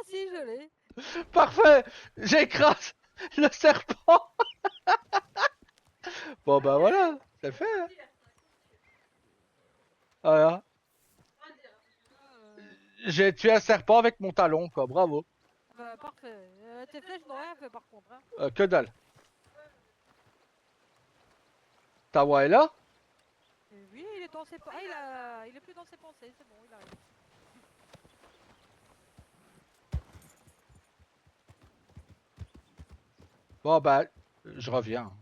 si, je l'ai. Parfait. J'écrase le serpent. Bon bah voilà, c'est fait. Hein. Voilà. Euh, J'ai tué un serpent avec mon talon, quoi. Bravo. Bah, parfait. Tes flèches n'ont rien fait par contre. Hein. Que dalle. Tawa est là? Et oui, il est dans ses... Ah, il est plus dans ses pensées, c'est bon, il arrive. Bon bah, je reviens.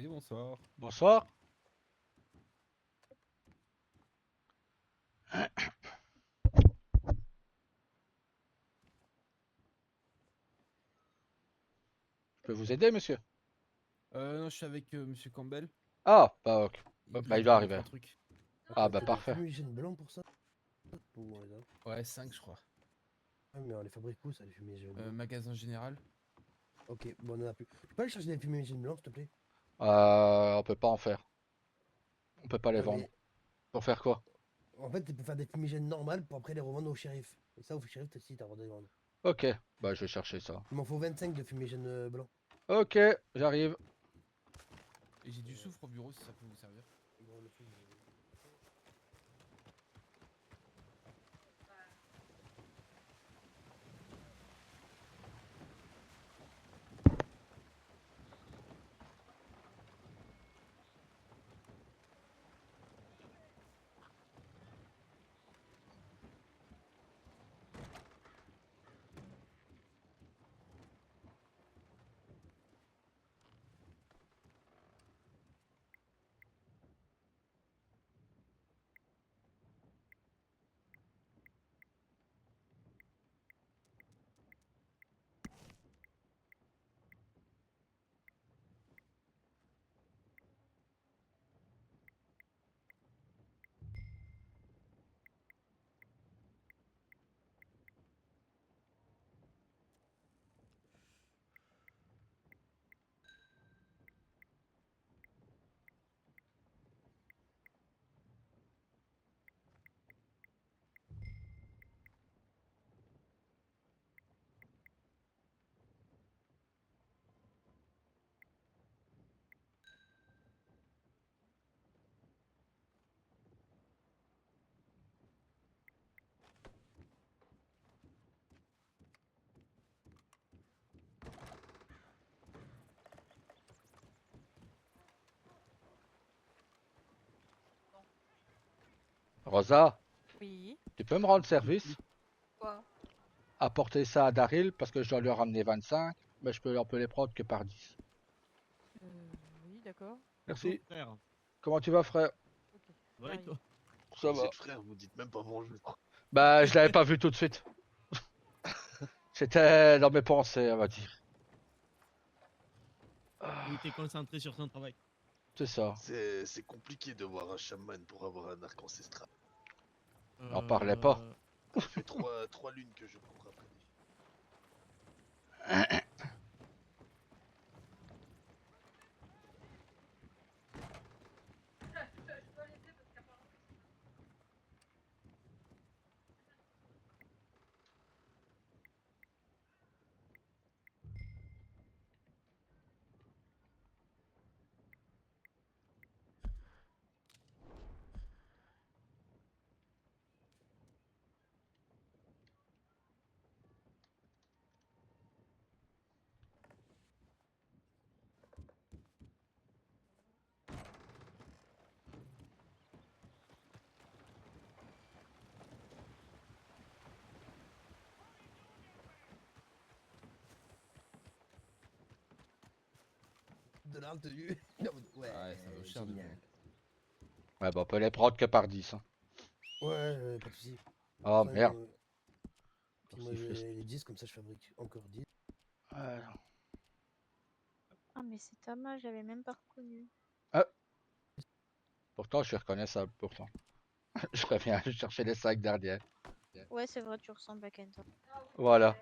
Oui, bonsoir. Bonsoir. Je peux vous aider, monsieur? Non, je suis avec Monsieur Campbell. Ah, bah ok. Il Bah, voudrait il doit vérifier arriver. un truc. Ah, Attends, bah t'as des parfait. fumigènes blancs pour ça? Ou, non. Ouais, 5 je crois. Ah, mais on les fabrique où ça, les fumigènes blancs? Magasin général. Ok, bon, on en a plus. Tu peux aller chercher des fumigènes blancs, s'il te plaît? On peut pas en faire. On peut pas les Ouais, vendre. mais Pour faire quoi? en fait, tu peux faire des fumigènes normales pour après les revendre au shérif. Et ça, au shérif, t'as si t'as le droit de les vendre. Ok, bah je vais chercher ça. Il m'en faut 25 de fumigènes blancs. Ok, j'arrive. Et j'ai du soufre au bureau si ça peut vous servir. Bon, le fumigène. Rosa, Oui. tu peux me rendre service? Quoi? Apporter ça à Daryl parce que je dois lui ramener 25. Mais on peut les prendre que par 10. Oui, d'accord. Merci. Frère. Comment tu vas, frère? Ok. Ouais, j'arrive. toi. Ça Vous va. êtes frères, vous dites même pas bonjour. Bah, je l'avais pas vu tout de suite. C'était dans mes pensées, on va dire. Il était concentré sur son travail. C'est ça. C'est compliqué de voir un chaman pour avoir un arc ancestral. N'en parlait pas. Ça fait trois lunes que je cours après des filles. De l'art tenue. Ouais, ça vaut cher, du génial. Ouais, bah, on peut les prendre que par 10. Hein. Ouais, pas de soucis. Oh Enfin, merde. puis moi, Siffler. j'ai les 10, comme ça, je fabrique encore 10. Ouais. Ah, mais c'est Thomas, j'avais même pas reconnu. Pourtant, je suis reconnaissable, pourtant. Je préfère aller chercher les 5 derniers. Ouais, c'est vrai, tu ressembles à Kenta. Voilà.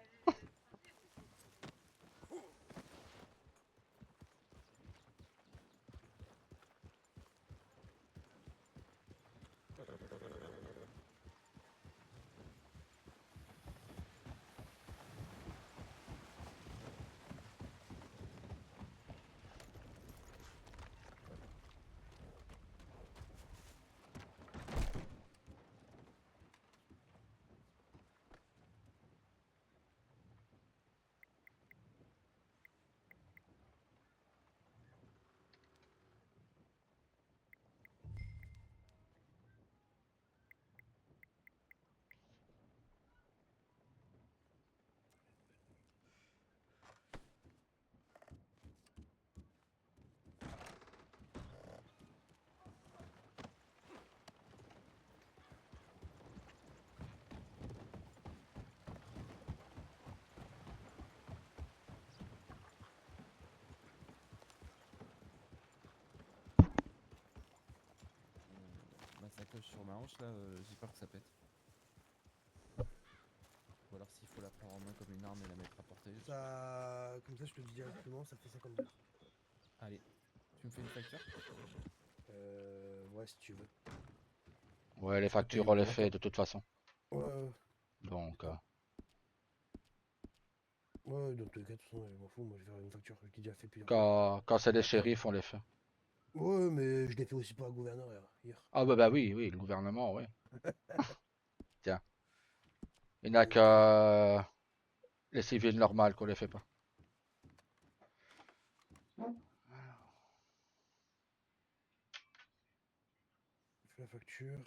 la hanche là, j'ai peur que ça pète. Ou alors s'il faut la prendre en main comme une arme et la mettre à portée. Ça, comme ça, je te dis directement, ça fait 50 $. Allez, tu me fais une facture? Ouais, si tu veux. Ouais, les Je peux factures, payer on les au fait comptant. de toute façon. Ouais, Donc, ouais, dans tous les cas, de toute façon, je m'en fous, moi je vais faire une facture, je t'ai déjà fait plusieurs fois. quand c'est des Attends. shérifs, on les fait. Ouais, mais je l'ai fait aussi pour la gouverneur hier. Ah bah oui, oui, le gouvernement, oui. Tiens. Il n'y a Et que les civils normales qu'on les fait pas. je fais la facture.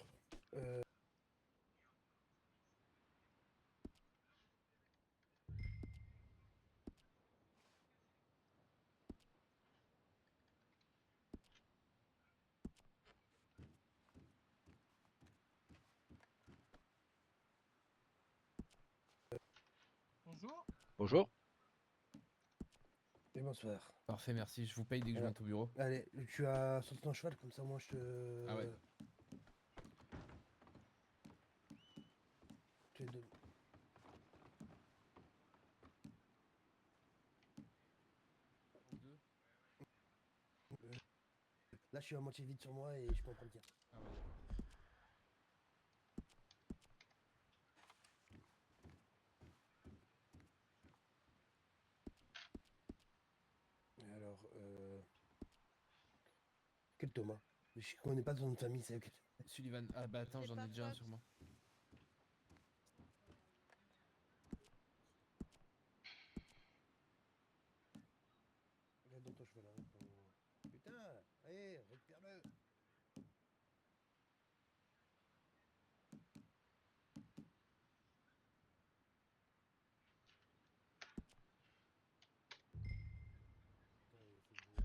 Bonjour. Et bonsoir. Parfait, merci. Je vous paye dès que je Alors, monte au bureau. allez, tu as sorti ton cheval, comme ça moi je te... Ah ouais. te donne. Là je suis à moitié vide sur moi et je peux en prendre qu'un. Ah ouais, d'accord. Et alors, quel Thomas? Je connais pas son nom de famille, c'est quel... Sullivan. Ah bah attends, j'en ai déjà un sur moi. Regarde dans ton cheval, hein. Putain, allez, récupère-le.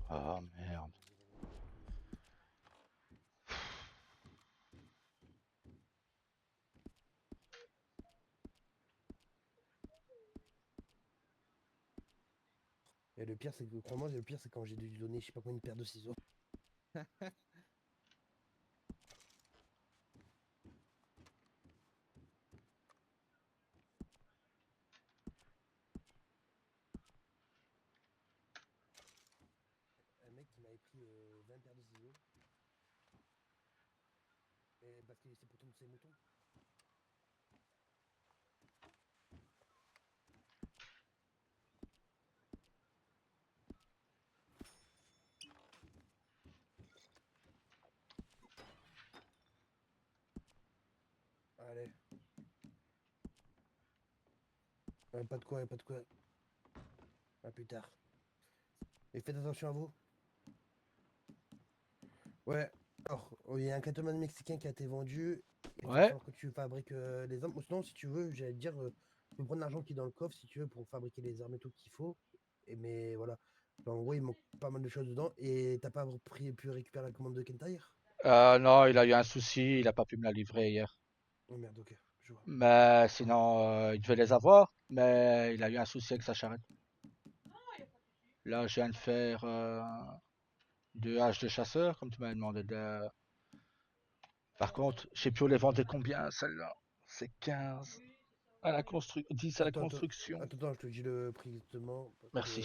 Ah merde. Et le pire, c'est que, crois-moi, le pire, c'est quand j'ai dû lui donner, je sais pas combien, une paire de ciseaux. Un mec qui m'avait pris 20 paires de ciseaux. Et parce que c'est pour tous ses moutons. Allez. Pas de quoi, pas de quoi. À plus tard. Et faites attention à vous. Ouais. Alors, il y a un gentleman mexicain qui a été vendu. Il va Ouais. falloir que tu fabriques les armes. Ou sinon, si tu veux, j'allais te dire, tu peux prendre l'argent qui est dans le coffre si tu veux pour fabriquer les armes et tout qu'il faut. Et, mais voilà. En gros, il manque pas mal de choses dedans. Et t'as pas pu récupérer la commande de Kentire? Non, il a eu un souci, il a pas pu me la livrer hier. Oh merde, ok. Je vois. Mais sinon, il devait les avoir, mais il a eu un souci avec sa charrette. Là, je viens de faire 2 haches de chasseur, comme tu m'avais demandé de... Par contre, je sais plus où les vendre combien, celle-là. C'est 15 à la 10 à la construction. Attends, je te dis le prix exactement. Merci.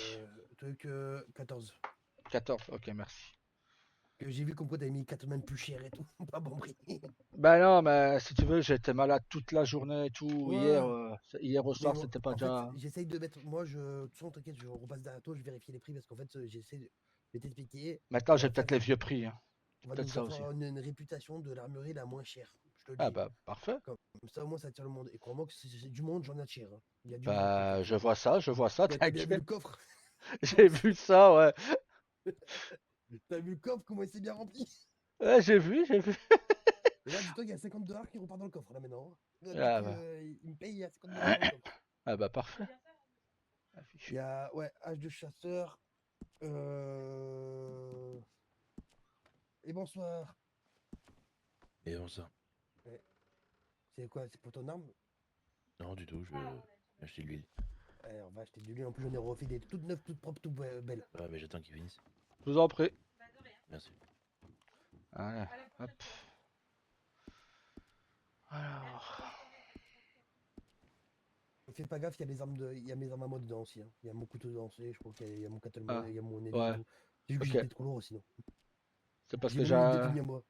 T'as eu que 14. 14, ok, merci. Que j'ai vu comme quoi t'avais mis 4 semaines plus cher et tout. Pas bon prix. Ben non, mais si tu veux, j'étais malade toute la journée et tout. Ouais. Hier au Mais soir, moi, c'était pas en déjà... fait, j'essaye de mettre. Moi, de toute façon, t'inquiète, je repasse derrière toi, je vérifie les prix parce qu'en fait, j'essaie de t'expliquer. Maintenant, On j'ai va peut-être faire- les vieux prix, hein. On va Peut-être nous ça aussi. avoir une réputation de l'armurerie la moins chère. Je te le Ah dis. bah, parfait. Comme ça, au moins, ça attire le monde. Et crois-moi que c'est du monde, j'en attire. Hein. Il y a du monde. Bah, t'inquiète. je vois ça, T'as bien vu le t'inquiète. coffre? J'ai vu ça, ouais. T'as vu le coffre, comment il s'est bien rempli? Ouais, j'ai vu. Et là, dis-toi qu'il y a 50 $ qui repart dans le coffre, là, maintenant. Dès Ah que, bah, il me paye, il y a 50 $ dans le coffre. ah bah parfait. Il y a, ouais, hache de chasseur. Et bonsoir. Et on ça. C'est quoi? C'est pour ton arme? Non, du tout, je vais acheter de l'huile. Ouais, on va acheter de l'huile. En plus, j'en ai refait des toutes neuves, toutes propres, toutes belles. Ouais, mais j'attends qu'ils finissent. Je vous en prie. Merci. Allez, hop. Alors. Fais pas gaffe, il y a il y a mes armes à moi dedans aussi. Hein. Il y a mon couteau dedans, je crois qu'il y a mon Ah, Cattleman, il y a mon ennemi et ouais. tout. J'ai vu que Ok. j'étais trop lourd sinon. C'est parce J'ai que voulu me j'ai. détenir moi.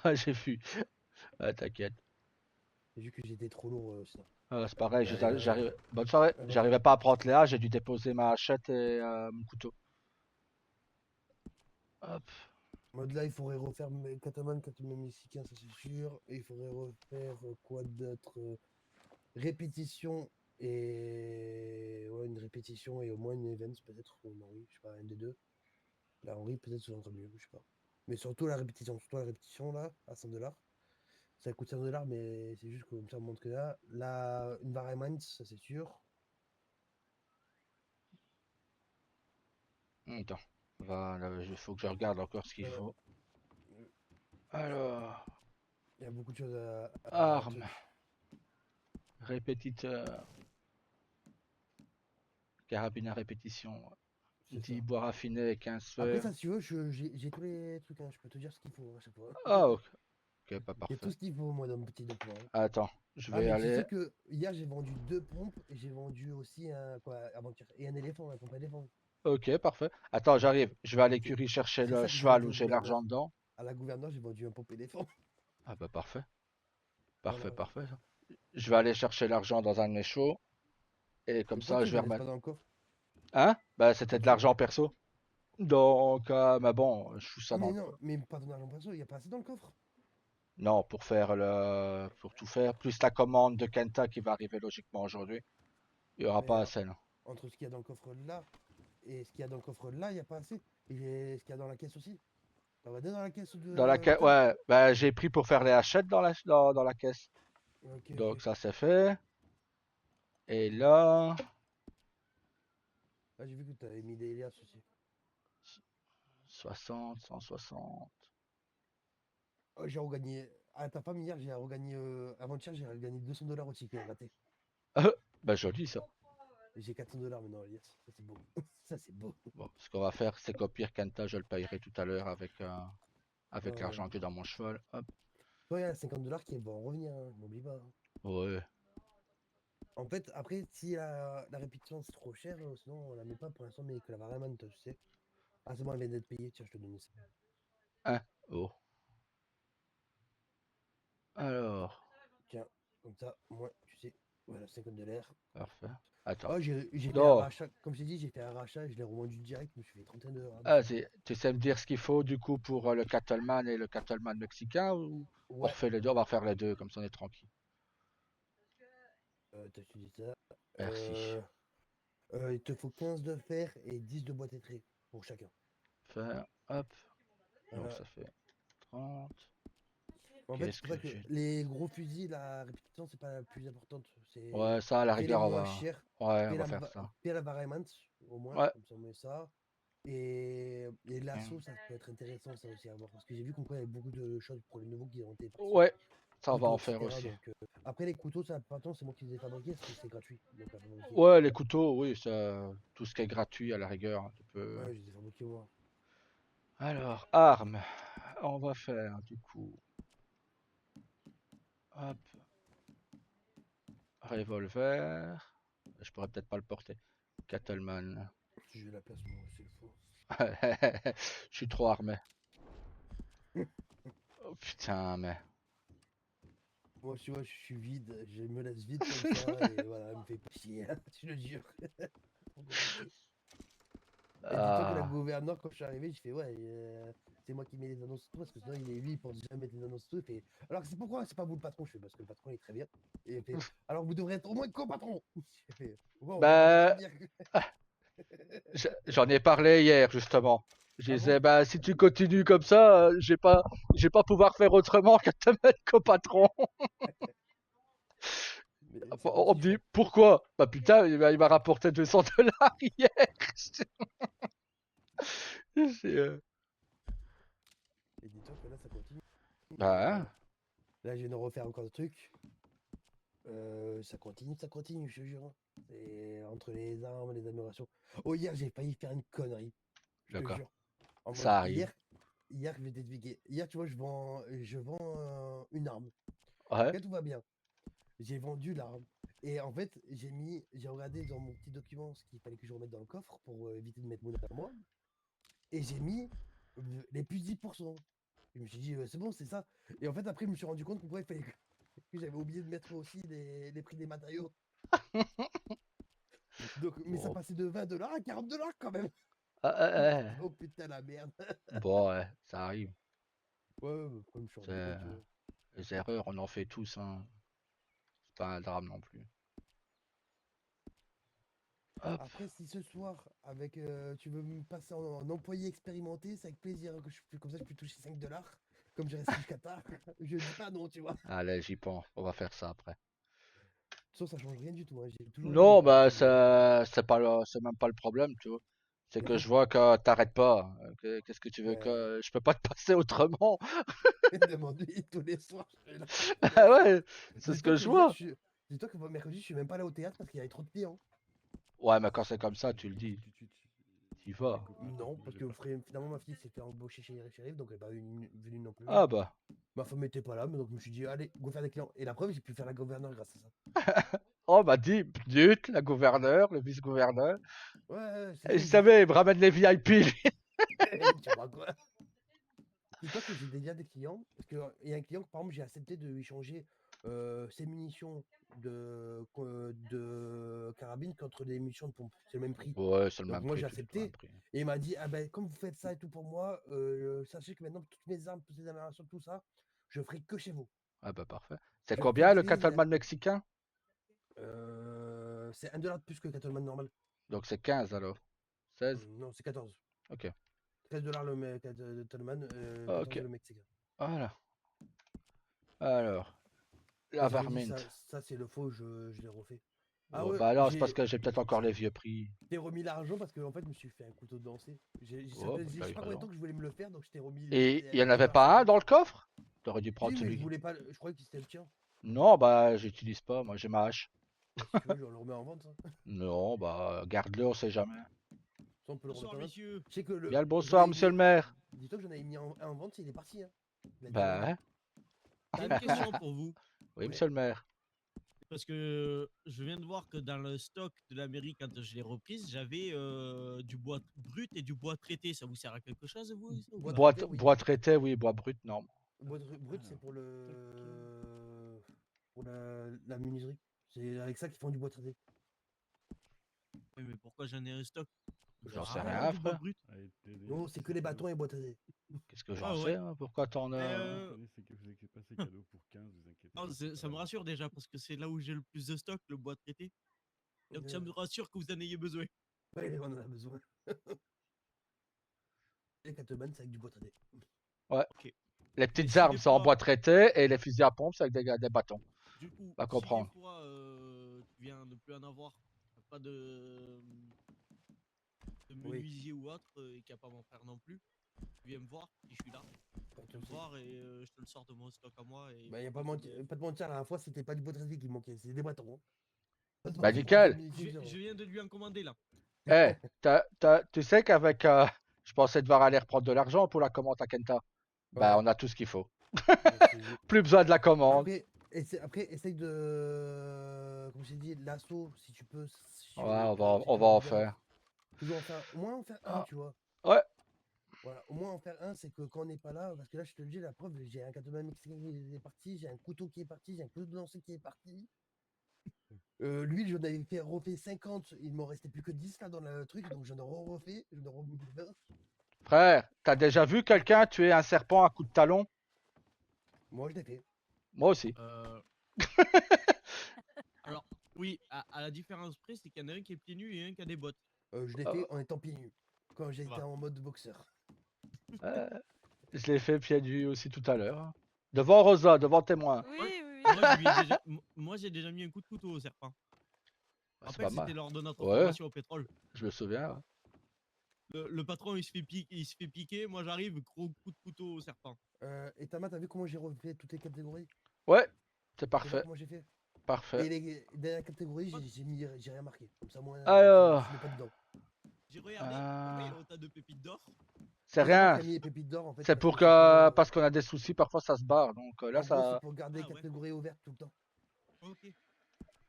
Ah, j'ai vu. Ah, t'inquiète. J'ai vu que j'étais trop lourd sinon. Ah, c'est pareil, Euh, j'arrive. Bonne soirée. alors, J'arrivais pas à prendre les haches, j'ai dû déposer ma hachette et mon couteau. Hop. Mode là, il faudrait refaire mes Cattleman mexicain, ça c'est sûr. Et il faudrait refaire quoi d'autre répétition et. Ouais, une répétition et au moins une event peut-être. Ou non, oui, je sais pas, un des deux. La Henri, peut-être ce serait mieux, je sais pas. Mais surtout la répétition là, à 100 $. Ça coûte 100 $, mais c'est juste que comme ça on montre que là. Là, une variant, ça c'est sûr. Attends. Voilà, il faut que je regarde encore ce qu'il Euh, faut. Alors. Il y a beaucoup de choses Armes. truc. Répétiteur. Carabine à répétition. C'est 10 ça. bois raffinés et 15 Après, fers. ça, si tu veux, j'ai tous les trucs, hein. Je peux te dire ce qu'il faut à chaque fois. Ah, ok. Ok, pas Il y a parfait. tout ce qu'il faut, moi, dans mon petit document. Hein. Attends, je Ah, vais mais tu aller. sais que hier, j'ai vendu 2 pompes et j'ai vendu aussi un, quoi, avant-hier, et un éléphant, un pompe éléphant. Ok, parfait. Attends, j'arrive. Je vais à C'est l'écurie chercher c'est le ça que j'ai vendu cheval où au j'ai l'argent gouverneur. dedans. À la gouverneur, j'ai vendu un pompe éléphant. Ah bah parfait. Voilà, Parfait, voilà. parfait. Ça. Je vais aller chercher l'argent dans un de mes shows. Et comme Mais pourquoi ça, tu je vais ne laisses pas remettre. dans le coffre? Hein? Bah Pourquoi c'était de tu... l'argent perso. Donc, mais bon, je fous ça Oui, dans mais le. non, mais pas ton argent perso, il n'y a pas assez dans le coffre. Non, pour faire le. Pour tout faire. Plus la commande de Kenta qui va arriver logiquement aujourd'hui. Il n'y aura Mais pas assez, non. entre ce qu'il y a dans le coffre là et ce qu'il y a dans le coffre là, il n'y a pas assez. Et ce qu'il y a dans la caisse aussi. T'en vas dans la caisse Dans la de caisse, l'hôtel? ouais, bah j'ai pris pour faire les hachettes dans la caisse. Ok, Donc ok. ça c'est fait. Et là, Ah, j'ai vu que tu avais mis des liasses aussi. 60, 160. Oh, j'ai regagné. À ta femme, hier, j'ai regagné. Avant-hier, j'ai regagné 200 $ aussi qui est raté. Bah joli ça. Et j'ai 400 $ maintenant, Elias. Ça, c'est beau. Ça, c'est beau. Bon, ce qu'on va faire, c'est qu'au pire, Kenta, je le payerai tout à l'heure avec Ouais. l'argent que dans mon cheval. Hop. Toi, il y a 50 $ qui vont revenir, hein, n'oublie pas. Hein. Ouais. En fait, après, si la répétition c'est trop cher, sinon on la met pas pour l'instant, mais que la variante, tu sais. Ah, c'est bon, elle vient d'être payée. Tiens, je te donne ça. Hein. Oh. Alors. Tiens, comme ça, moi, tu sais. Voilà, 50 $. Parfait. Attends. Oh, j'ai fait un Non. rachat. Comme je t'ai dit, j'ai fait un rachat et je l'ai revendu direct. Je me suis fait 31 $. Ah, tu sais me dire ce qu'il faut du coup pour le Cattleman et le Cattleman mexicain ou on Ouais, refait les deux, on va faire les deux, comme ça on est tranquille. t'as dit ça. Merci. Il te faut 15 de fer et 10 de boîte étrée pour chacun. Faire, hop. Donc Voilà. ça fait 30. En fait, Qu'est-ce c'est pour ça que que j'ai? les gros fusils, la répétition, c'est pas la plus importante. C'est Ouais, ça à la fais les rigueur, on moins va. chers. Ouais, on Fais va la, faire ça. fais la variant, au moins, Ouais. comme ça on met ça. Et l'assaut, ça peut être intéressant, ça aussi à voir. Parce que j'ai vu qu'on il y avait beaucoup de choses pour les nouveaux qui ont été partis. Ouais, ça on va Couteaux, en faire etc. aussi. Donc, après, les couteaux, ça, par contre, c'est moi qui les ai fabriqués parce que c'est gratuit. Donc, aussi. Ouais, les couteaux, oui, ça, tout ce qui est gratuit à la rigueur, tu peux. Ouais, je les ai fabriqués moi. Alors, armes. On va faire du coup. Hop. Revolver. Je pourrais peut-être pas le porter. Cattleman. Si j'ai la place, moi, c'est le faux. Je suis trop armé. Oh putain, mais. Moi, tu vois, je suis vide, je me laisse vide comme ça, et voilà, elle me fait pas chier, hein, je le jure. Et dis-toi que la Ah. gouverneure, quand je suis arrivé, je fais ouais, c'est moi qui mets les annonces et tout, parce que sinon lui, il pense déjà mettre les annonces et tout, il fait alors c'est pourquoi c'est pas vous le patron? Je fais parce que le patron il est très bien. Et il fait alors vous devrez être au moins co-patron. J'ai fait bon, Bah, dire que... j'en ai parlé hier justement. Je Ah disais, bon? bah si tu continues comme ça, je vais pas pouvoir faire autrement que te mettre co-patron. Mais c'est On me gentil, dit, frère. pourquoi? Bah putain, il m'a rapporté 200 $ hier. C'est, Et dis-toi que là ça continue. Bah, hein. Là je viens de refaire encore des trucs. Ça continue, je te jure. Hein. Et entre les armes, les améliorations. Oh, hier, j'ai failli faire une connerie. Je te D'accord. jure. En mode, Ça arrive. hier, je vais t'expliquer. Hier, tu vois, je vends une arme. Ouais. Ok, tout va bien. J'ai vendu l'arme. Et en fait, j'ai regardé dans mon petit document ce qu'il fallait que je remette dans le coffre pour éviter de mettre mon à moi. Et j'ai mis les plus 10%. Je me suis dit, c'est bon, c'est ça. Et en fait, après, je me suis rendu compte il fallait que j'avais oublié de mettre aussi les prix des matériaux. Donc, mais ça Bon. passait de 20 $ à 40 $ quand même. Ouais. Oh putain, la merde. Bon, ouais, ça arrive. Ouais, quand je me suis rendu C'est- compte, tu vois. Les erreurs, on en fait tous, hein. C'est pas un drame non plus. Hop. Après, si ce soir, avec, tu veux me passer en employé expérimenté, c'est avec plaisir que comme ça je peux toucher 5 $. Comme je reste jusqu'à tard, je dis pas non, tu vois. De Allez, j'y pense. On va faire ça après. toute façon, ça change rien du tout. Hein. J'ai toujours Non, été bah, payé, c'est pas c'est même pas le problème, tu vois. C'est Mais que en je fait, vois que t'arrêtes pas. Qu'est-ce que tu veux ouais, que je peux pas te passer autrement? demande-lui tous les soirs. Je suis là, tous les Ah soirs. ouais, c'est ce Dis-toi que que je hier, vois. dis-toi que mercredi, je suis même pas allé au théâtre parce qu'il y avait trop de clients. Ouais, mais quand c'est comme ça, tu le dis. T'y vas. Non, parce que finalement, ma fille s'est fait embaucher chez Shérif, donc elle n'est pas venue non plus. Ah bah. Ma femme n'était pas là, mais donc je me suis dit, allez, go faire des clients. Et la preuve, j'ai pu faire la gouverneure grâce à ça. Oh bah dis, Dut, la gouverneure, le vice-gouverneur. Ouais, c'est Et ça, je il savais, il me ramène les VIP. lui. Tu vois quoi? Dis-toi que j'ai déjà des clients, parce qu'il y a un client que par exemple j'ai accepté de lui changer ses munitions de carabine contre des munitions de pompe. C'est le même prix. Ouais, c'est le Donc même moi prix, j'ai tu fais le même accepté. prix. Et il m'a dit, ah ben comme vous faites ça et tout pour moi, sachez que maintenant toutes mes armes, toutes les améliorations, tout ça, je ferai que chez vous. Ah bah parfait. C'est Je combien le fédéré, Cattleman mexicain? c'est 1 $ de plus que le Cattleman normal. Donc c'est 15 alors. 16? Non, c'est 14. Ok. 13 $ le Cattleman, 14 Ok. le Mexicain. Voilà. Alors, Et la je te dis, varmint. ça c'est le faux, je l'ai refait. Ah Ouais, ouais, bah non, c'est parce que j'ai peut-être encore les vieux prix. t'ai remis l'argent parce que en fait, je me suis fait un couteau de danser. Oh, bah, Je t'as sais eu pas combien de temps raison. que je voulais me le faire, donc je t'ai remis. Et il y en un avait par pas un semaine. dans le coffre? T'aurais dû Si, prendre mais je celui. voulais pas. Je croyais que c'était le tien. Non, bah j'utilise pas, moi j'ai ma hache. Bah, si tu veux, je le remets en vente. Ça, Non, bah garde-le, on sait jamais. Ça, on peut le Bonsoir, remettre en vente. messieurs. Je sais que Bien le j'en bonsoir, avais monsieur mis. le maire. Dis-toi que j'en avais mis un en vente, il est parti. Hein. Il a dit Bah, ouais. hein. J'ai une question pour vous. Oui, Ouais. monsieur le maire. Parce que je viens de voir que dans le stock de la mairie, quand je l'ai reprise, j'avais du bois brut et du bois traité. Ça vous sert à quelque chose, vous ça, ou Bois pas Bois, traité, oui. bois traité, oui, bois brut, non. Bois brut, c'est pour la menuiserie. C'est avec ça qu'ils font du bois traité. Oui, mais pourquoi j'en ai un stock? Ça J'en sert sais à rien, du bois frère. brut. Non, c'est que les bâtons et bois traité. Qu'est-ce que j'en Ah, sais, ouais. hein, pourquoi t'en as. Non, ça me rassure déjà parce que c'est là où j'ai le plus de stock, le bois traité. Donc ça me rassure que vous en ayez besoin. Ouais, on en a besoin. Les Catman, c'est avec du bois traité. Ouais. Ok. Les Mais petites si armes, des c'est en fois- bois traité et les fusils à pompe, c'est avec des bâtons. Du coup, Va si comprendre. des fois tu viens de plus en avoir, pas de Oui. menuisier ou autre, et qu'il n'y a pas mon frère non plus, tu viens me voir, si je suis là. Tu viens me voir et je te le sors de mon stock à moi. Et Bah, y a pas de mentir, la dernière fois, c'était pas du bois traité qui me manquait, c'était des bâtons. Hein. Bah, nickel. Je viens de lui en commander là. Eh, tu sais qu'avec. Je pensais devoir aller reprendre de l'argent pour la commande à Kenta. Bah, Ouais. on a tout ce qu'il faut. Merci. Plus besoin de la commande. Après, essaye de. Comme j'ai dit, l'assaut, si tu peux. Si Ouais, tu on va réussis en bien. faire. Toujours en faire. Au moins en faire un, Ah. tu vois. Ouais. Voilà, au moins en faire un, c'est que quand on n'est pas là, parce que là, je te le dis, la preuve, j'ai un Catman mexicain qui est parti, j'ai un couteau qui est parti, j'ai un couteau de lancer qui est parti. Lui, j'en avais refait 50, il m'en restait plus que 10 là dans le truc, donc j'en ai refait, j'en ai remis 20. Frère, t'as déjà vu quelqu'un tuer un serpent à coup de talon? Moi, je l'ai fait. Moi aussi. Alors, oui, à la différence près, c'est qu'il y en a un qui est pieds nus et un qui a des bottes. Je l'ai fait en étant pieds nus, quand j'étais va. en mode boxeur. Je l'ai fait pieds nus aussi tout à l'heure. Hein. Devant Rosa, devant témoin. Oui, Ouais. oui, oui. Moi, j'ai déjà mis un coup de couteau au serpent. Bah, c'est Rappelle, pas c'était mal. lors de notre Ouais. formation au pétrole. Je me souviens. Ouais. Le patron, il se fait piquer. Moi, j'arrive, gros coup de couteau au serpent. Et Tama, t'as vu comment j'ai refait toutes les catégories? Ouais, c'est T'as vu parfait. comment j'ai fait? Parfait. Et les dernières catégories, j'ai rien marqué. Comme ça, moi, Alors. je mets pas dedans. J'ai regardé, pourquoi il y a autant de pépites d'or? C'est C'est moi rien. qui ai mis les pépites d'or en fait. C'est parce pour que c'est parce qu'on a des soucis, parfois ça se barre. Donc là, En gros, ça. c'est pour garder Ah, ouais. catégorie ouverte tout le temps. Ok. Hop. Et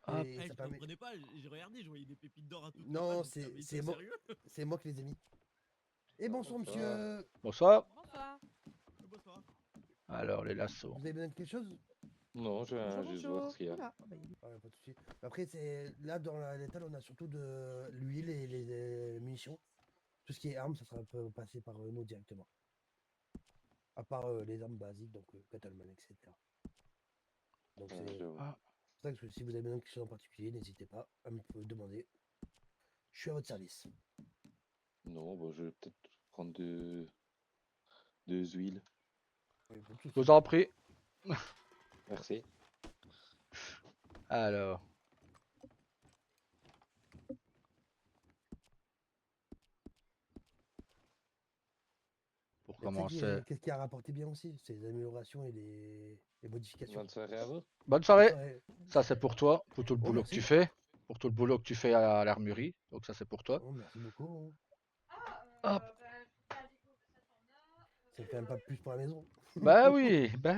Ah, ça je permet. comprenais pas, j'ai regardé, je voyais des pépites d'or à toutes les Non, pattes, j'étais là, mais ils c'est sont moi, sérieux c'est moi qui les ai mis. Et bonsoir monsieur. Bonsoir. Bonsoir. Bonsoir. Alors, les lassos. Vous avez besoin de quelque chose? Non, je viens Bonjour, juste voir bonjour. ce qu'il y a. Oula, ah bah, il est- Ouais, pas de souci. Après, c'est là dans l'étal, on a surtout de l'huile et les munitions. Tout ce qui est armes, ça sera peut passer par nous directement. À part les armes basiques, donc Catalman, etc. Donc Ouais, c'est je pour vois. ça que si vous avez besoin de quelque chose en particulier, n'hésitez pas à me demander. Je suis à votre service. Non, bah, je vais peut-être prendre deux huiles. Oui, pas de Je souci. vous en prie. Merci. Alors. Pour Mais tu sais commencer. qu'est-ce qui a rapporté bien aussi? C'est les améliorations et les modifications. Bonne soirée à vous. Bonne Bonne soirée. soirée. Ça, c'est pour toi, pour tout le Oh, boulot que tu merci. fais. Pour tout le boulot que tu fais à l'armurerie. Donc, ça, c'est pour toi. Oh, merci beaucoup. Hop. Ça fait un pas plus pour la maison. Bah oui, bah.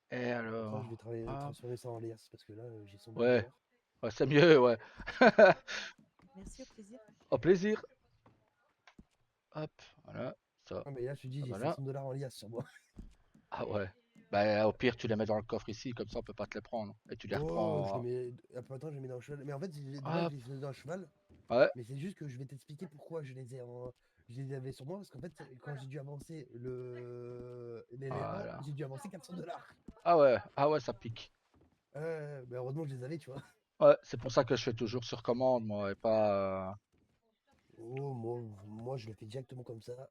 Et Comme ça, alors. je vais travailler, Hop. transformer ça en liasse parce que là, j'ai son Ouais. pouvoir. Ouais, c'est mieux, ouais. Merci, au plaisir. Au plaisir. Hop, voilà. Ça, Ah, mais là, je te dis, j'ai voilà. 700 $ en liasse sur moi. Ah ouais. Bah, au pire, tu les mets dans le coffre ici, comme ça, on peut pas te les prendre. Et tu les Oh, je les reprends. mets. Après, attends, je les mets dans le cheval. Mais en fait, de base, Hop. je les faisais dans le cheval. Ouais. Mais c'est juste que je vais t'expliquer pourquoi je les avais sur moi. Parce qu'en fait, quand j'ai dû avancer l'élément, Voilà. j'ai dû avancer 400 $. Ah ouais, ça pique. Mais heureusement, je les avais, tu vois. Ouais, c'est pour ça que je fais toujours sur commande, moi, et pas. Oh, moi, je le fais directement comme ça.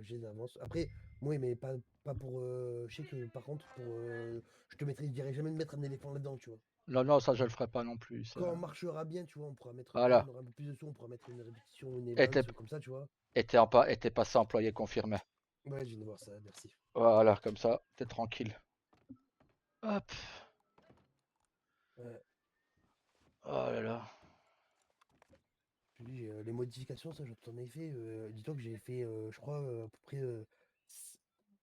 Je les avance. Après, moi, mais pas pour. Je sais que par contre, pour. Je dirais jamais de mettre un éléphant là-dedans, tu vois. Non, non, ça, je le ferai pas non plus. Ça. Quand on marchera bien, tu vois, on pourra mettre. Quand Voilà. on aura un peu plus de sous, on pourra mettre une répétition, une Et event, comme ça, tu vois. t'es passé employé confirmé. Ouais, je viens de voir ça, merci. Voilà, comme ça, t'es tranquille. Hop. Ouais. Oh là là. Je te dis, les modifications, ça, je t'en ai fait. Dis-toi que j'ai fait, je crois, à peu près.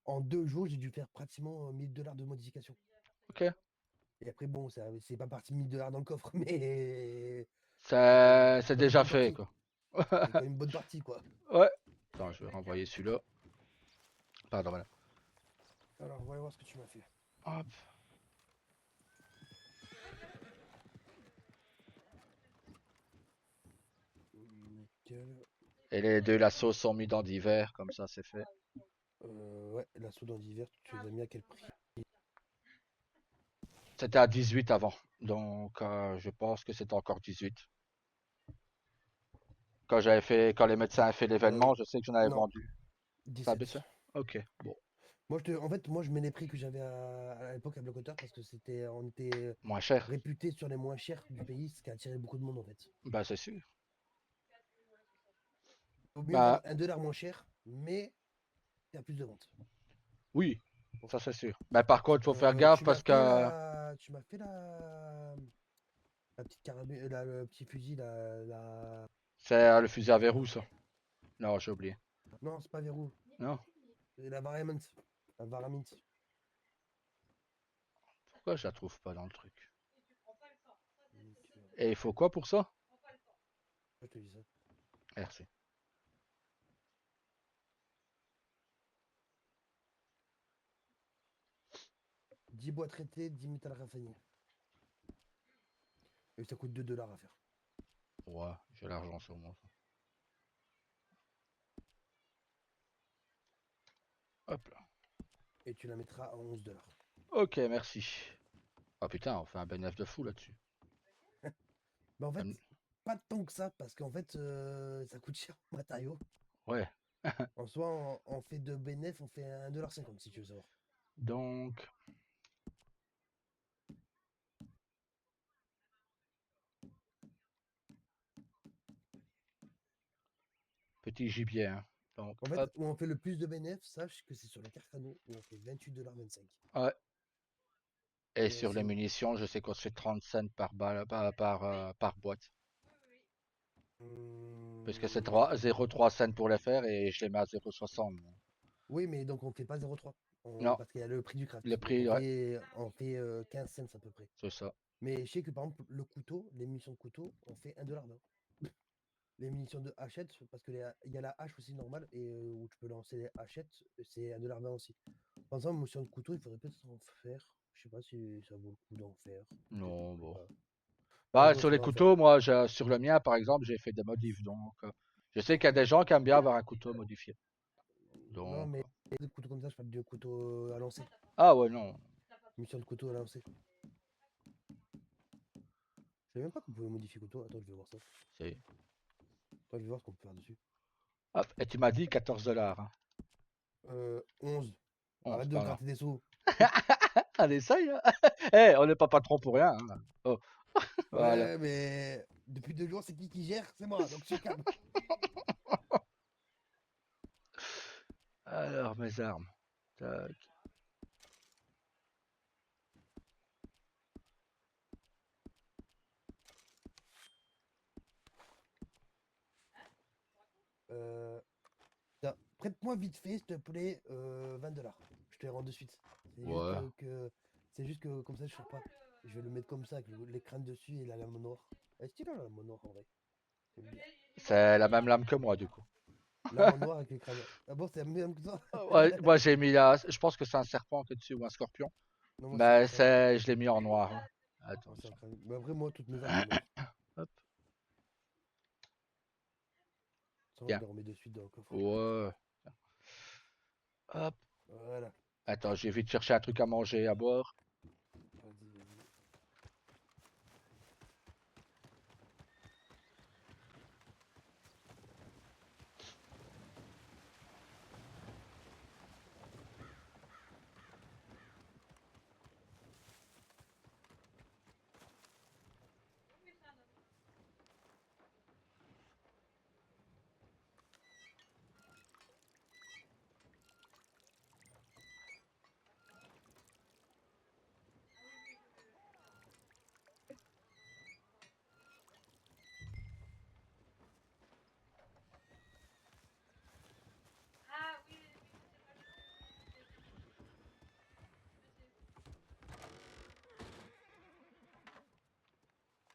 En 2 jours, j'ai dû faire pratiquement 1000 $ de modifications. Ok. Et après, bon, c'est pas parti 1000 $ dans le coffre, mais. C'est quand même une déjà bonne fait, partie. quoi. C'est quand même une bonne partie, quoi. Ouais. Attends, je vais renvoyer celui-là. Pardon, voilà. Alors, on va voir ce que tu m'as fait. Hop. Nickel. Et les deux lassos sont mis dans divers, comme ça, c'est fait. Ouais, l'assaut dans d'hiver, tu les as mis à quel prix? C'était à 18 avant. Donc, je pense que c'était encore 18. Quand les médecins avaient fait l'événement, je sais que j'en avais Non, vendu. Ça a 17. baissé? Ok, bon. En fait, moi, je mets les prix que j'avais à l'époque à Blocoteur parce que on était Moins cher. réputé sur les moins chers du pays, ce qui a attiré beaucoup de monde en fait. Bah, c'est sûr. Au mieux Bah, vendre 1 $ moins cher, mais faire plus de ventes. oui, ça c'est sûr. Bah, par contre, il faut faire gaffe parce que Tu m'as fait la petite carabine, le petit fusil, c'est le fusil à verrou, ça. Non, j'ai oublié. Non, c'est pas verrou. Non? C'est la Varamint. La Varamint. Pourquoi je la trouve pas dans le truc? Nickel. Et il faut quoi pour ça? Je te dis ça. Merci. « 10 bois traités, 10 métal raffinés. Et ça coûte 2 $ à faire. Ouais, j'ai l'argent sur moi. Hop là. Et tu la mettras à 11 $. Ok, merci. Ah putain, on fait un bénéfice de fou là-dessus. Bah en fait, Hum. pas tant que ça, parce qu'en fait, ça coûte cher en matériaux. Ouais. En soi, on fait de bénéf, on fait 1,50 $ si tu veux savoir. Donc, petit gibier, hein. Donc, En fait, hop. où on fait le plus de bénéf, sache que c'est sur les Carcano, où on fait 28,25 $. Ouais. Et Et sur les sinon- munitions, je sais qu'on se fait 30 cents par balle, par boîte. Puisque c'est Ouais. 0,3 cents pour les faire et je les mets à 0,60. Oui, mais donc on fait pas 0,3. Non, Parce qu'il y a le prix du craft. le Donc prix, ouais, on fait 15 cents à peu près. c'est ça. Mais je sais que par exemple, le couteau, les munitions de couteau, on fait 1,20 $. Les munitions de hachette, parce qu'il y a la hache aussi normale, et où tu peux lancer les hachettes, c'est 1,20 $ aussi. Par exemple, munitions de couteau, il faudrait peut-être en faire. Je sais pas si ça vaut le coup d'en faire. Peut-être, Non, je sais bon. pas. Un Bah, jour, sur il les faudra en faire. couteaux, moi, sur le mien, par exemple, j'ai fait des modifs. Donc, je sais qu'il y a des gens qui aiment bien avoir un couteau modifié. Non, Donc, mais des couteaux comme ça, je parle de couteau à lancer. ah ouais, non. Munitions de couteau à lancer. Je savais même pas qu'on pouvait modifier couteau. Attends, je vais voir ça. C'est... Attends, je vais voir ce qu'on peut faire dessus. Hop, et tu m'as dit 14 $. Hein. 11. 11, Arrête de pardon. gratter des sous. Allez, essaye. Hein. Eh, on n'est pas patron pour rien. Hein. Oh, voilà. Ouais, mais depuis 2 jours, c'est qui gère? C'est moi, donc je suis calme. Alors, mes armes. Tac. Tiens, prête-moi vite fait, s'il te plaît, 20 $. Je te les rends de suite. C'est juste Ouais. c'est juste que comme ça, je sors pas. Je vais le mettre comme ça, avec les crânes dessus et la lame noire. Est-ce qu'il a la lame noire en vrai? C'est bien. C'est la même lame que moi, du coup. Lame noire avec les crânes. Ah bon, c'est la même que ça? Ouais, moi, j'ai mis la... Je pense que c'est un serpent qui est dessus ou un scorpion. Non, moi, c'est un Mais crâne. je l'ai mis en noir. Hein. Moi, c'est un Attention. crâne. Mais après, moi, toutes mes armes sont noires. Hop, Sinon, je tiens. les remets de suite dans le coffre. Ouais. Hop. Voilà. Attends, j'ai vite chercher un truc à manger, à boire. Vas-y, vas-y.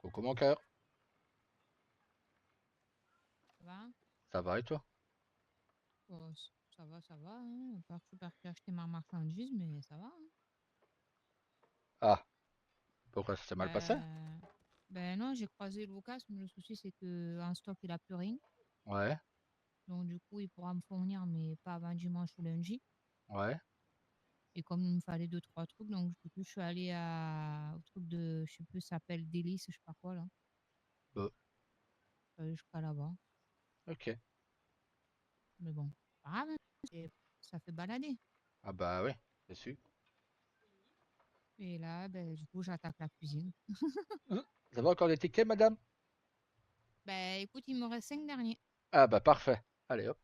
Coucou mon cœur. Ça va? Ça va et toi? Oh, ça va, hein. À part que je suis parti acheter ma marchandise, mais ça va, hein. Ah, pourquoi ça s'est mal passé? Ben non, j'ai croisé Lucas, mais le souci c'est que en stock il a plus rien. Ouais, Donc du coup il pourra me fournir, mais pas avant dimanche ou lundi. ouais. Et comme il me fallait 2, 3 trucs, donc du coup je suis allée au truc de, je sais plus, ça s'appelle Délice, je sais pas quoi là. Euh, Je suis allée jusqu'à là-bas. ok. Mais bon, pas grave, hein, ça fait balader. Ah bah oui, c'est sûr. Et là, ben, du coup j'attaque la cuisine. Ça va encore les tickets, madame? Ben écoute, il me reste 5 derniers. Ah bah parfait. Allez hop.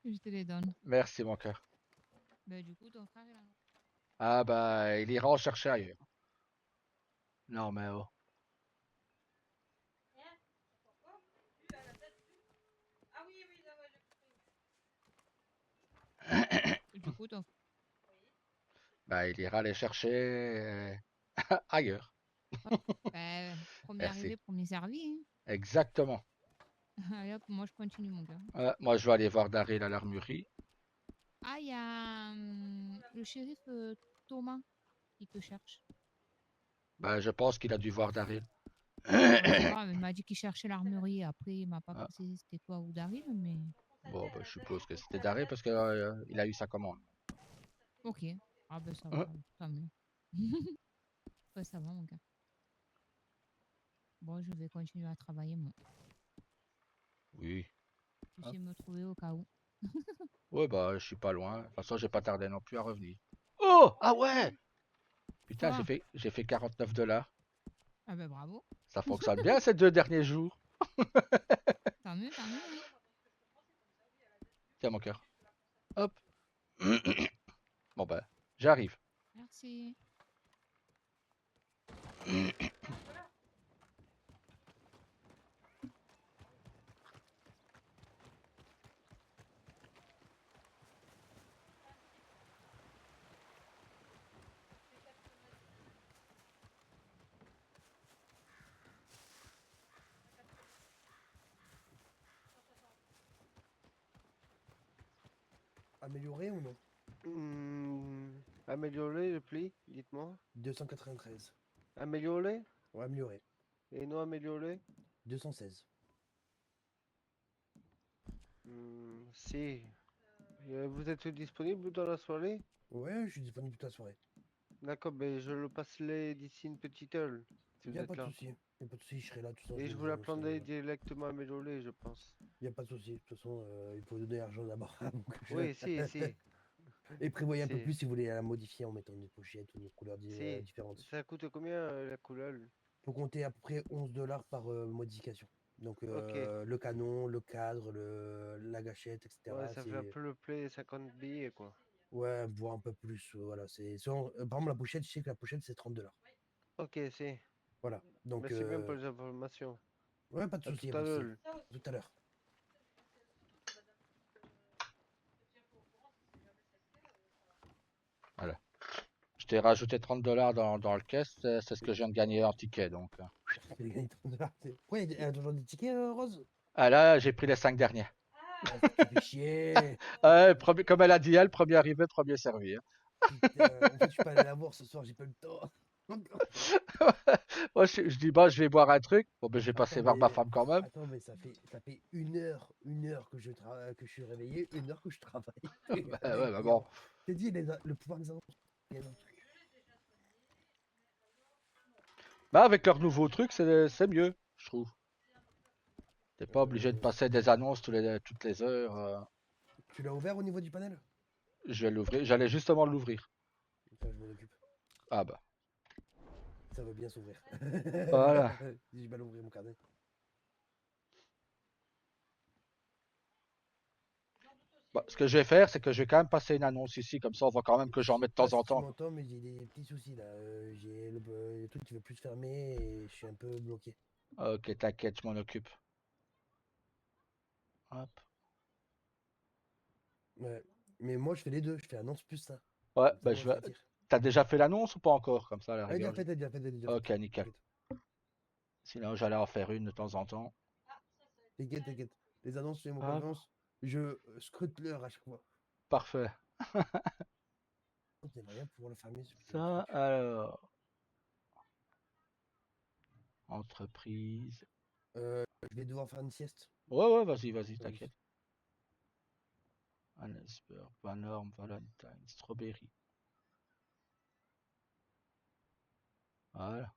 Je te les donne. Merci mon cœur. Ben du coup ton frère il en a. Ah bah il ira en chercher ailleurs. Non mais oh. Du coup ton Bah il ira les chercher ailleurs. Ben, premier Merci. arrivé, premier servi, hein. Exactement. Allez hop, moi je continue mon gars. Moi je vais aller voir Daryl à l'armurerie. Ah, il y a le shérif Thomas qui te cherche. Bah je pense qu'il a dû voir Daryl. Ouais, c'est pas grave, il m'a dit qu'il cherchait l'armurerie. Après, il m'a pas Ah, précisé si c'était toi ou Daryl, mais bon bah je suppose que c'était Daryl parce que il a eu sa commande. ok. Ah ben ça va, Hein? tant mieux. Ouais, ça va mon gars. Bon, je vais continuer à travailler moi. Oui. Tu Hop. sais me trouver au cas où. Ouais bah je suis pas loin. De toute façon j'ai pas tardé non plus à revenir. Oh! Ah ouais! Putain Quoi? j'ai fait 49 $. Ah ben bravo. Ça fonctionne bien ces 2 derniers jours. Tant mieux, hein. Tiens mon cœur. Hop. Bon bah j'arrive. Merci. Amélioré ou non? Améliorer le pli, dites-moi. 293. Améliorer Ouais, amélioré. et non améliorer? 216. Si. Vous êtes disponible dans la soirée? Ouais, je suis disponible toute la soirée. D'accord, ben je le passerai d'ici une petite heure, si Y vous a êtes pas de là. souci. Y a pas de souci, je serai là. De toute façon, Et je vous la prendrai directement améliorée, je pense. Y a pas de souci. De toute façon, il faut donner l'argent d'abord avant que je- Oui, si, si. Et prévoyez un peu Si. plus si vous voulez la modifier en mettant des pochettes ou des couleurs Si. différentes. Ça coûte combien la couleur? Faut compter à peu près 11 $ par modification. Donc Ok. le canon, le cadre, la gâchette, etc. Ouais, ça fait un c'est peu le play 50 billets, quoi. ouais, voire un peu plus. Voilà, par exemple la pochette, je sais que la pochette c'est 30 $. Ok, si. Voilà. Donc Merci bien pour les informations. ouais, pas de À souci. tout y a à pas de souci. l'heure. Tout à l'heure. Voilà. Je t'ai rajouté 30 $ dans le caisse, c'est ce que je viens de gagner en ticket donc. J'ai gagné 30 $. Ouais, elle a toujours des tickets, Rose? Ah là, j'ai pris les 5 derniers. Ah, tu fais chier. Comme elle a dit elle, premier arrivé, premier servi. Hein. Putain, en fait, je suis pas allé la voir ce soir, j'ai pas eu le temps. Moi, je dis, bon, je vais boire un truc. Bon, ben, je vais passer voir ma femme quand même. Attends, mais ça fait une heure que que je suis réveillé, 1 heure que je travaille. Bah, ouais, bah bon. T'as dit le pouvoir des annonces. Il y a un truc. Bah, avec leur nouveau truc, c'est mieux, je trouve. T'es pas obligé de passer des annonces toutes les heures. Tu l'as ouvert au niveau du panel? Je vais l'ouvrir. J'allais justement l'ouvrir. Putain, je m'en occupe. Ah bah. Ça va bien s'ouvrir. Voilà. J'ai mal ouvrir mon carnet. Bah, ce que je vais faire, c'est que je vais quand même passer une annonce ici, comme ça on voit quand même que j'en mets de Pas temps en si tu temps. m'entends, mais j'ai des petits soucis là. J'ai le truc qui veut plus se fermer et je suis un peu bloqué. Ok, t'inquiète, je m'en occupe. Hop. Ouais. Mais moi, je fais les deux. Je fais annonce plus ça. Ouais, Comme ça, bah moi, je ça vais. tire. T'as déjà fait l'annonce ou pas encore? Comme ça, à la Ah, déjà rigueur. fait, déjà fait, déjà Ok, fait. nickel. Sinon, j'allais en faire une de temps en temps. T'inquiète, t'inquiète. Les annonces, j'ai mon Hop. confiance. Je scrute l'heure à chaque fois. Parfait. On devrait rien pouvoir le fermer. Ça, alors. Entreprise. Je vais devoir faire une sieste. Ouais, vas-y, t'inquiète. Annesburg, Van Valentine, Strawberry. Voilà.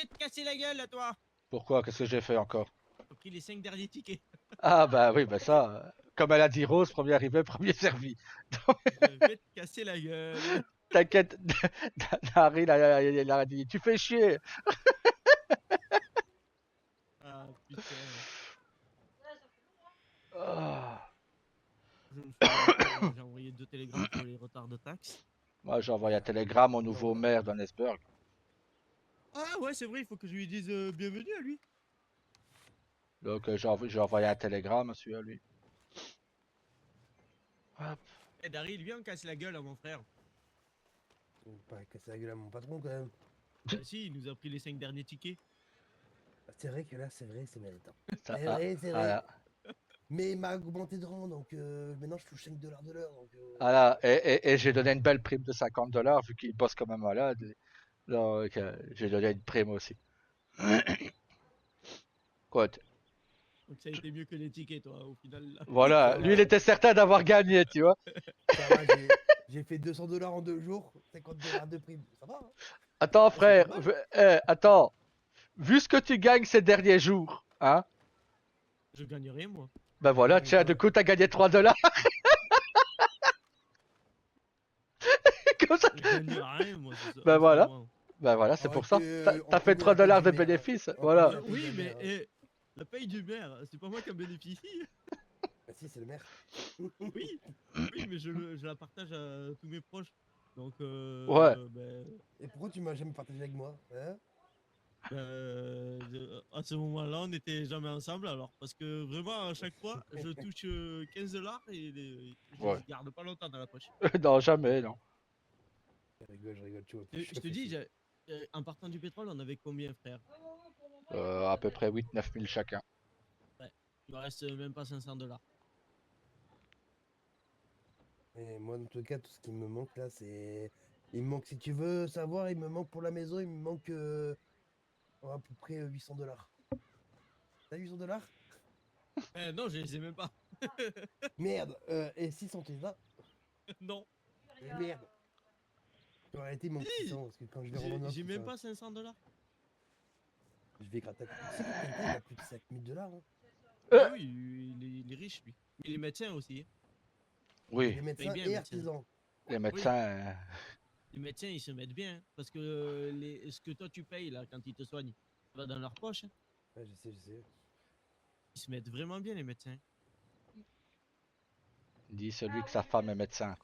vais te casser la gueule à toi. Pourquoi? Qu'est-ce que j'ai fait encore? J'ai pris les 5 derniers tickets. Ah bah oui, bah ça, comme elle a dit Rose, premier arrivé, premier servi. Je vais te casser la gueule. T'inquiète, Daryl, il a dit, tu fais chier. Ah putain. Ah. Je me suis arrêté, j'ai envoyé 2 télégrammes pour les retards de taxes. Moi, j'ai envoyé un télégramme au nouveau maire d'Annesburg. Ah ouais, c'est vrai, il faut que je lui dise bienvenue à lui. Donc, j'ai envoyé un télégramme à celui à lui. Hop. Eh Daryl, viens, on casse la gueule à mon frère. Faut pas casser la gueule à mon patron quand même. Bah si, il nous a pris les 5 derniers tickets. C'est vrai que là, c'est vrai, c'est méritant. Ça, C'est ah, vrai, c'est vrai. voilà. Mais il m'a augmenté de rang, donc maintenant je touche 5 $ de l'heure. Donc, Voilà. Et j'ai donné une belle prime de 50 $ vu qu'il bosse comme un malade. Donc, j'ai donné une prime aussi. Quoi, Donc ça a été mieux que les tickets, toi, au final. Là. voilà, Ça lui va. il était certain d'avoir gagné, tu vois. Ça va, j'ai fait 200 $ en 2 jours, 50 $ de prime. Ça va, hein. Attends, c'est frère, pas mal. attends. Vu ce que tu gagnes ces derniers jours, hein, Je gagne rien, moi. ben voilà, Ouais, tiens, ouais. du coup, t'as gagné 3 $. Comme ça. Je gagne rien, moi. Ben voilà. moi. Ben voilà, c'est Oh, pour ça. on T'as fait connaît 3 la paye $ du de maire, hein. bénéfices, On voilà. connaît la paye Oui, du mais maire, hein. la paye du maire, c'est pas moi qui en bénéficie. Ah si, c'est le maire. Oui, oui, mais je la partage à tous mes proches. Donc, Ouais. ben, Et pourquoi tu m'as jamais partagé avec moi, hein? à ce moment-là, on n'était jamais ensemble alors. Parce que vraiment, à chaque fois, je touche 15 $ et je Ouais. les garde pas longtemps dans la poche. Non, jamais, non. Je rigole, tu vois. Je te dis, en partant du pétrole, on avait combien, frère? À peu près 8-9 000 chacun. Ouais, il me reste même pas 500 $. Et moi, dans tout cas, tout ce qui me manque là, c'est. Il me manque, si tu veux savoir, il me manque pour la maison, il me manque à peu près 800 $. T'as 800 $? Non, je les ai même pas. Merde, et 600 t'es là? Non, Et merde. En réalité, il manque Si. 600 parce que quand je vais revendre j'ai tout même ça, pas 500 $. je vais gratter. Tu sais que quelqu'un il a plus de 5000 $. Hein. Ah oui, il est riche, lui. Et les médecins aussi. Et Oui, les médecins bien, et médecin. artisans. les médecins. Les médecins, ils se mettent bien. Parce que ce que toi, tu payes là quand ils te soignent, ça va dans leur poche. Hein. Ouais, je sais. Ils se mettent vraiment bien, les médecins. Dit celui que sa femme est médecin.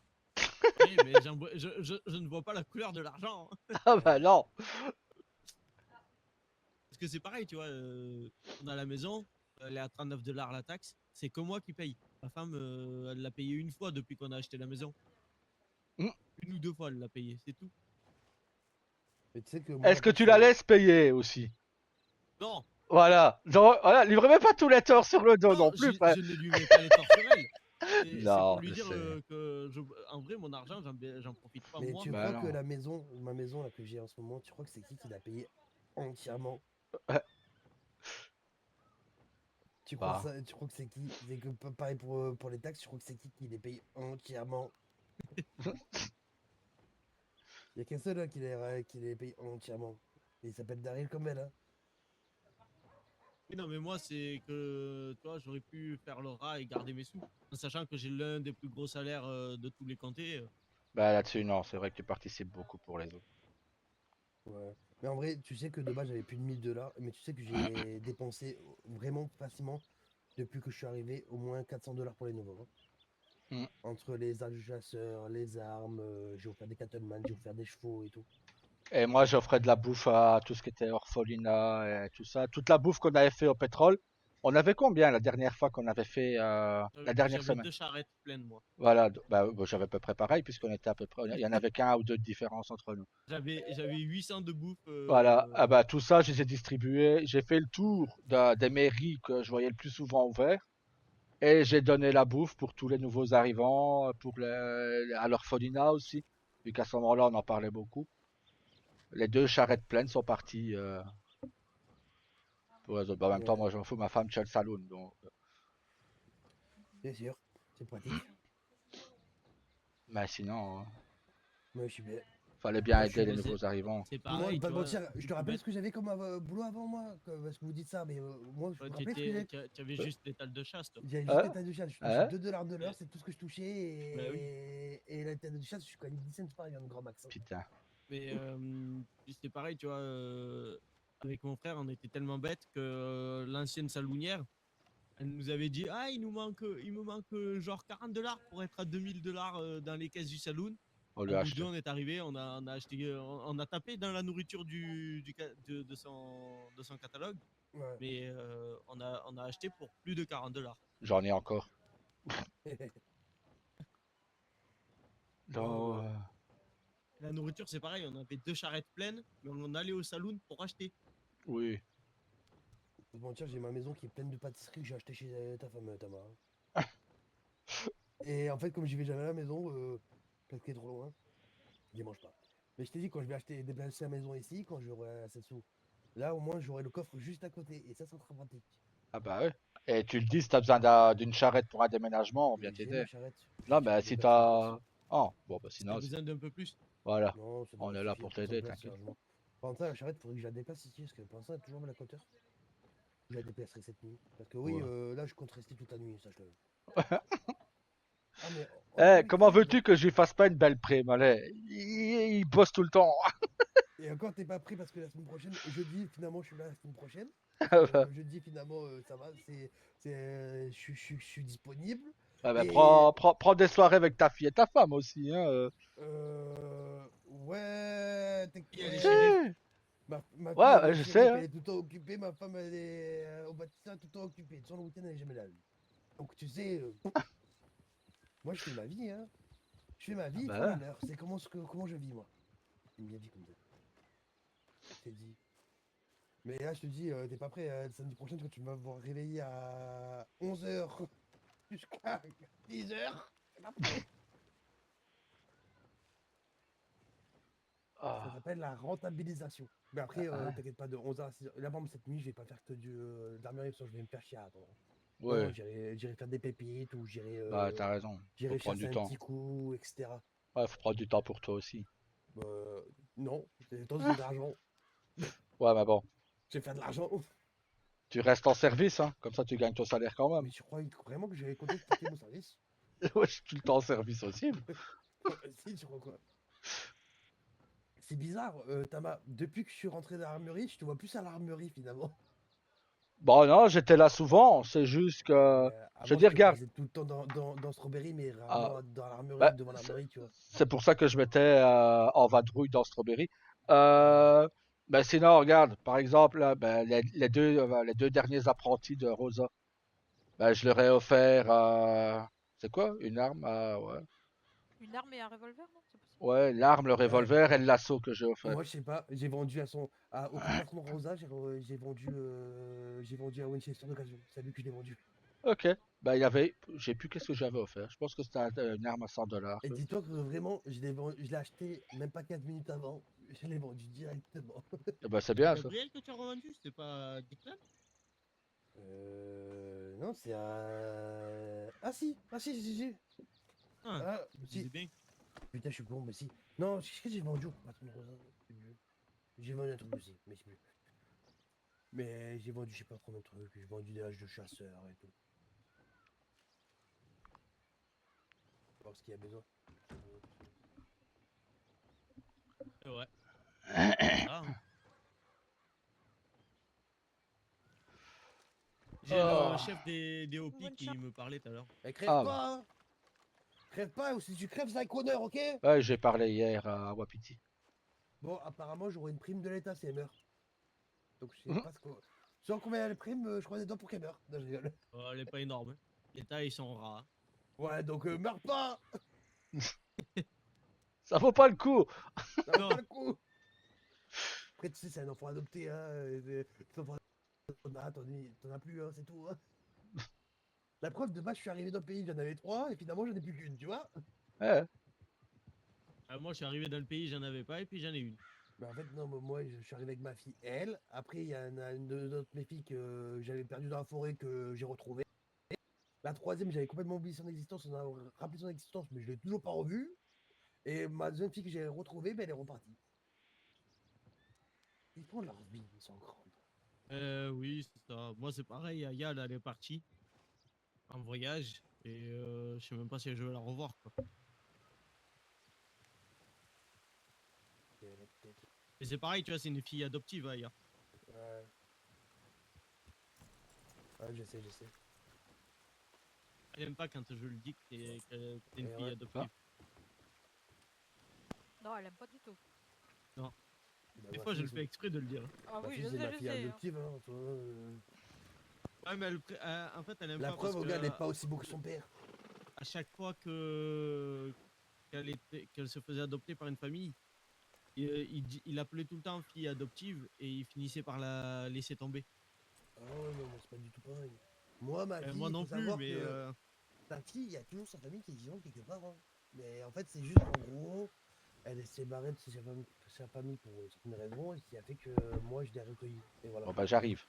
Oui, mais je ne vois pas la couleur de l'argent. Hein. Ah bah non. Parce que c'est pareil, tu vois. On a la maison, elle est à 39 $ la taxe. C'est que moi qui paye. Ma femme, elle l'a payé une fois depuis qu'on a acheté la maison. Mm. 1 ou 2 fois, elle l'a payé, c'est tout. Mais tu sais que moi, Est-ce que en tu fait, la laisses payer aussi? Non, Voilà. Donc, voilà, lui remets pas tous les torts sur le dos non plus, frère. je ne lui mets pas les torts sur elle. C'est Non, pour lui je dire sais. que en vrai, mon argent, j'en profite pas Mais moi. tu Bah crois que non. la maison, ma maison là que j'ai en ce moment, tu crois que c'est qui l'a payé entièrement? Tu crois Bah. ça, tu crois que c'est qui? C'est que pareil pour les taxes, tu crois que c'est qui les paye entièrement? Il y a qu'un seul là qui les paye entièrement. Et il s'appelle Daryl comme elle, hein. Oui, non, mais moi, c'est que, toi, j'aurais pu faire le rat et garder mes sous. En sachant que j'ai l'un des plus gros salaires de tous les comtés. Bah là-dessus, non. C'est vrai que tu participes beaucoup pour les autres. Ouais. Mais en vrai, tu sais que de base j'avais plus de 1000 $, mais tu sais que j'ai dépensé vraiment facilement depuis que je suis arrivé au moins 400 $ pour les nouveaux. Hein. Mm. Entre les armes de chasseurs, les armes, j'ai offert des cattleman, j'ai offert des chevaux et tout. Et moi, j'offrais de la bouffe à tout ce qui était orphelinat et tout ça. Toute la bouffe qu'on avait fait au pétrole. On avait combien la dernière fois qu'on avait fait la dernière J'avais semaine? 2 charrettes pleines, moi. Voilà, bah, j'avais à peu près pareil puisqu'on était à peu près. Il y en avait qu'un ou deux de différence entre nous. J'avais 800 de bouffe. Voilà, ah bah, tout ça, je les ai distribués. J'ai fait le tour des mairies que je voyais le plus souvent ouvertes. Et j'ai donné la bouffe pour tous les nouveaux arrivants, à l'orphelinat aussi. Vu qu'à ce moment-là, on en parlait beaucoup. Les 2 charrettes pleines sont parties pour les autres. Bah, en même temps, moi, je m'en fous, ma femme tient le saloon. Donc, Bien sûr, c'est pratique. mais sinon, Moi je suis bien. Fallait bien Moi, je suis aider les bossé. nouveaux arrivants. C'est Moi, pareil, pas tu te vois. mentir, je te rappelle ce que j'avais comme boulot avant moi, parce que vous dites ça, mais moi, je Toi, me rappelle ce que j'avais. tu avais juste l'étal de chasse, toi. J'avais juste Hein l'état de chasse, je touchais Hein 2 $ de l'heure, Mais- c'est tout ce que je touchais, Bah oui. et l'état de chasse, je suis quand même 10 cents par un grand max. Hein. Putain. Mais c'est pareil, tu vois. Avec mon frère, on était tellement bêtes que l'ancienne salounière, elle nous avait dit ah, il me manque genre 40 $ pour être à 2000 $ dans les caisses du saloon. On lui Au a bout d'eux, acheté. on est arrivé, on a acheté, on a tapé dans la nourriture de son catalogue, Ouais. mais on a acheté pour plus de 40 $. J'en ai encore. Non, Non, La nourriture, c'est pareil, on avait 2 charrettes pleines, mais on allait au saloon pour acheter. oui. Faut te mentir, j'ai ma maison qui est pleine de pâtisseries que j'ai acheté chez ta femme, Tamara. Et en fait, comme j'y vais jamais à la maison, parce qu'elle est trop loin, je les mange pas. Mais je t'ai dit, quand je vais déplacer la maison ici, quand j'aurai assez de sous, là au moins j'aurai le coffre juste à côté, et ça sera très pratique. Ah bah ouais. Et tu le dis, si t'as besoin d'une charrette pour un déménagement, on vient J'ai t'aider. ma charrette. Non, Je bah fais si des bâtiments t'as... Oh, bon, bah Si t'as sinon, besoin d'un peu plus. voilà. Non, ça On devrait est là suffire, pour faut que ça t'aider, place t'inquiète. largement. Par contre, ça, la charrette, faudrait que je la déplace ici, parce que pour l'instant, elle est toujours mal à côté. Je la déplacerai cette nuit. Parce que oui, Ouais. là, je compte rester toute la nuit, sache-le. Ah, mais Eh, honnêtement, comment Kevin, veux-tu que je lui fasse pas une belle prime? Allez, il bosse tout le temps. et encore, t'es pas pris parce que la semaine prochaine, jeudi, finalement, je suis là la semaine prochaine. Parce que jeudi, finalement, ça va, je suis disponible. Ah bah, Et prends des soirées avec ta fille et ta femme aussi, hein. ouais, Il y a les Si. shérifs. ma fille, Ouais, elle est ouais, au je shérif, sais, elle hein. est tout le temps occupée. Ma femme, elle est au bâtiment, tout le temps occupée. Sur le week-end, elle est jamais là. Elle. Donc, tu sais, moi, je fais ma vie, hein. Je fais ma Ah vie, ils bah font la ouais. leur. C'est comment je vis, moi. J'aime bien vivre comme ça. Je t'ai dit. Mais là, je te dis, t'es pas prêt, samedi prochain, quand tu vas me voir réveiller à 11 h jusqu'à 10 h. T'es pas prêt. Ça Ah, s'appelle la rentabilisation. Mais après, ah, t'inquiète pas, de 11 h à 6 h. Là, par exemple, cette nuit, je vais pas faire que de l'armurerie, parce que je vais me faire chier à attendre. Non, ouais, j'irai faire des pépites, ou bah t'as raison. Faut j'irai prendre chasser du un temps. petit coup, etc. Ouais, faut prendre du temps pour toi aussi. Non, j'ai le temps de faire de l'argent. Ouais, mais bon, Je vais faire de l'argent. tu restes en service, hein. Comme ça, tu gagnes ton salaire quand Mais même. tu crois vraiment que j'avais compté de quitter mon service? Ouais, je suis tout le temps en service aussi. Si, tu crois quoi? C'est bizarre, Tama, depuis que je suis rentré dans l'armurerie, je te vois plus à l'armurerie finalement. Bon, non, j'étais là souvent. C'est juste Mais que, je veux avant, je dire, te regarde. croisais tout le temps dans Strawberry, mais Ah, rarement dans l'armurerie bah, ou devant l'armurerie, tu vois. c'est pour ça que je m'étais en vadrouille dans Strawberry. Ouais. Ben sinon, regarde, par exemple, là, ben, les deux derniers apprentis de Rosa, ben, je leur ai offert, c'est quoi? Une arme? Ouais. Une arme et un revolver, non? C'est possible? Ouais, l'arme, le Ouais. revolver et le lasso que j'ai offert. Moi, je sais pas, j'ai vendu au patron Rosa, j'ai vendu un Winchester d'occasion. C'est à lui que je l'ai vendu. Ok. Ben, j'ai plus qu'est-ce que j'avais offert. Je pense que c'était une arme à $100. Et dis-toi que vraiment, je l'ai acheté même pas 15 minutes avant. Je l'ai vendu directement. Eh ben, c'est C'est bien ça. Gabriel que tu as revendu, c'était pas Declan? Non, c'est un. Ah si. Ah, Ah, je me si. disais bien. Putain, je suis con, mais si. Non, qu'est-ce que j'ai vendu au patron Rosa? Je sais plus. J'ai vendu un truc aussi, mais c'est plus. Mais j'ai vendu, je sais pas combien de trucs. J'ai vendu des haches de chasseur et tout. Voir ce qu'il y a besoin. Ouais. Ah, hein. J'ai Oh. le chef des OP Bonne qui chance. me parlait tout à l'heure. Mais crève Ah, pas, hein. Crève pas, ou si tu crèves, c'est avec honneur, ok? ouais, j'ai parlé hier à Wapiti. Bon, apparemment, j'aurai une prime de l'État si elle meurt. Donc, je sais pas ce qu'on. Sans combien elle prime, je crois des dents pour qu'elle meure. Non, je rigole. Oh, elle est pas énorme. Hein. Les tailles ils sont rares. Ouais, donc meurs pas! Ça vaut pas le coup. Ça vaut Non. pas le coup! Après, tu sais, c'est un enfant adopté, hein. Cet enfant t'en as plus, hein, c'est tout, hein. La preuve de base, je suis arrivé dans le pays, j'en avais 3, et finalement, j'en ai plus qu'une, tu vois? Ouais. Moi, je suis arrivé dans le pays, j'en avais pas, et puis j'en ai une. Mais en fait, non, moi, je suis arrivé avec ma fille, elle. Après, il y en a une de mes filles que j'avais perdue dans la forêt, que j'ai retrouvée. La troisième, j'avais complètement oublié son existence, on a rappelé son existence, mais je l'ai toujours pas revue. Et ma deuxième fille que j'ai retrouvée, ben, elle est repartie. Ils font leur vie, ils sont grands. Oui, c'est ça. Moi, c'est pareil. Aya, elle est partie en voyage. Et je sais même pas si je vais la revoir, quoi. Et c'est pareil, tu vois, c'est une fille adoptive, Aya. Ouais. Ouais, je sais, je sais. Elle aime pas quand je le dis que t'es une Et fille ouais. adoptive. Non, elle aime pas du tout. Non. Bah, Des ma fois, je fille, le fais exprès de le dire. Ah ma oui, fille, je c'est ma sais, je fille sais. adoptive, hein, tu vois, Ouais, mais en fait, elle aime La pas preuve, parce regarde, elle que est pas aussi beau que son père. à chaque fois qu'elle se faisait adopter par une famille, il appelait tout le temps fille adoptive et il finissait par la laisser tomber. Ah ouais, non, moi, c'est pas du tout pareil. Moi, ma fille, Moi il non faut plus, savoir mais que ta fille, il y a toujours sa famille qui est vivante quelque part, hein. Mais en fait, c'est juste en gros, elle s'est barrée de sa famille pour certaines raisons, et ce qui a fait que moi, je l'ai recueillie. Et voilà. Bon, bah, j'arrive.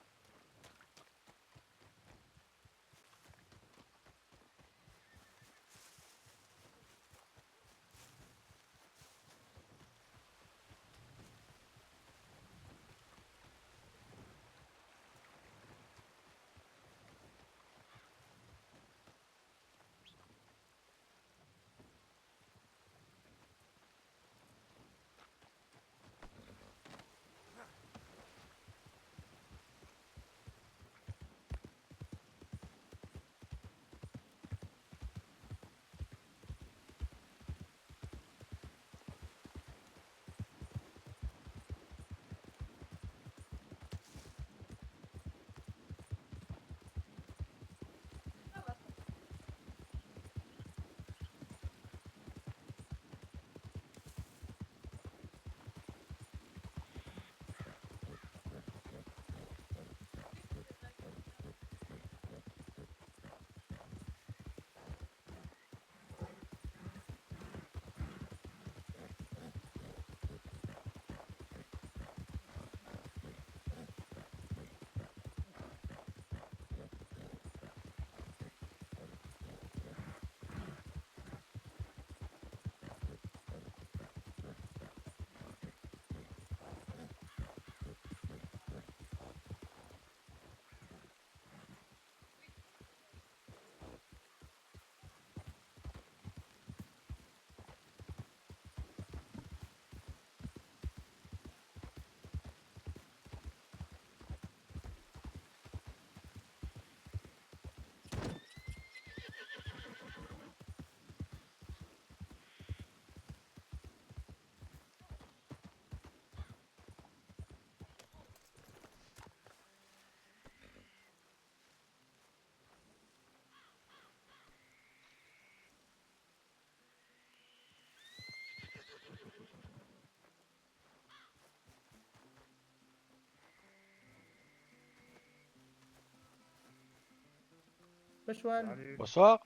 Bonsoir.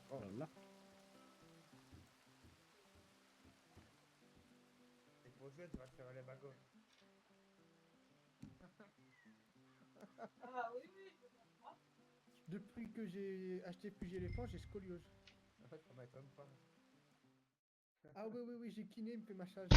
Oh là là. C'est pour ça que tu vas te faire les bagos. Depuis que j'ai acheté Fusil éléphant, j'ai scoliose. En fait, ça m'étonne pas. Ah oui, oui, oui, j'ai kiné, il me fait massage.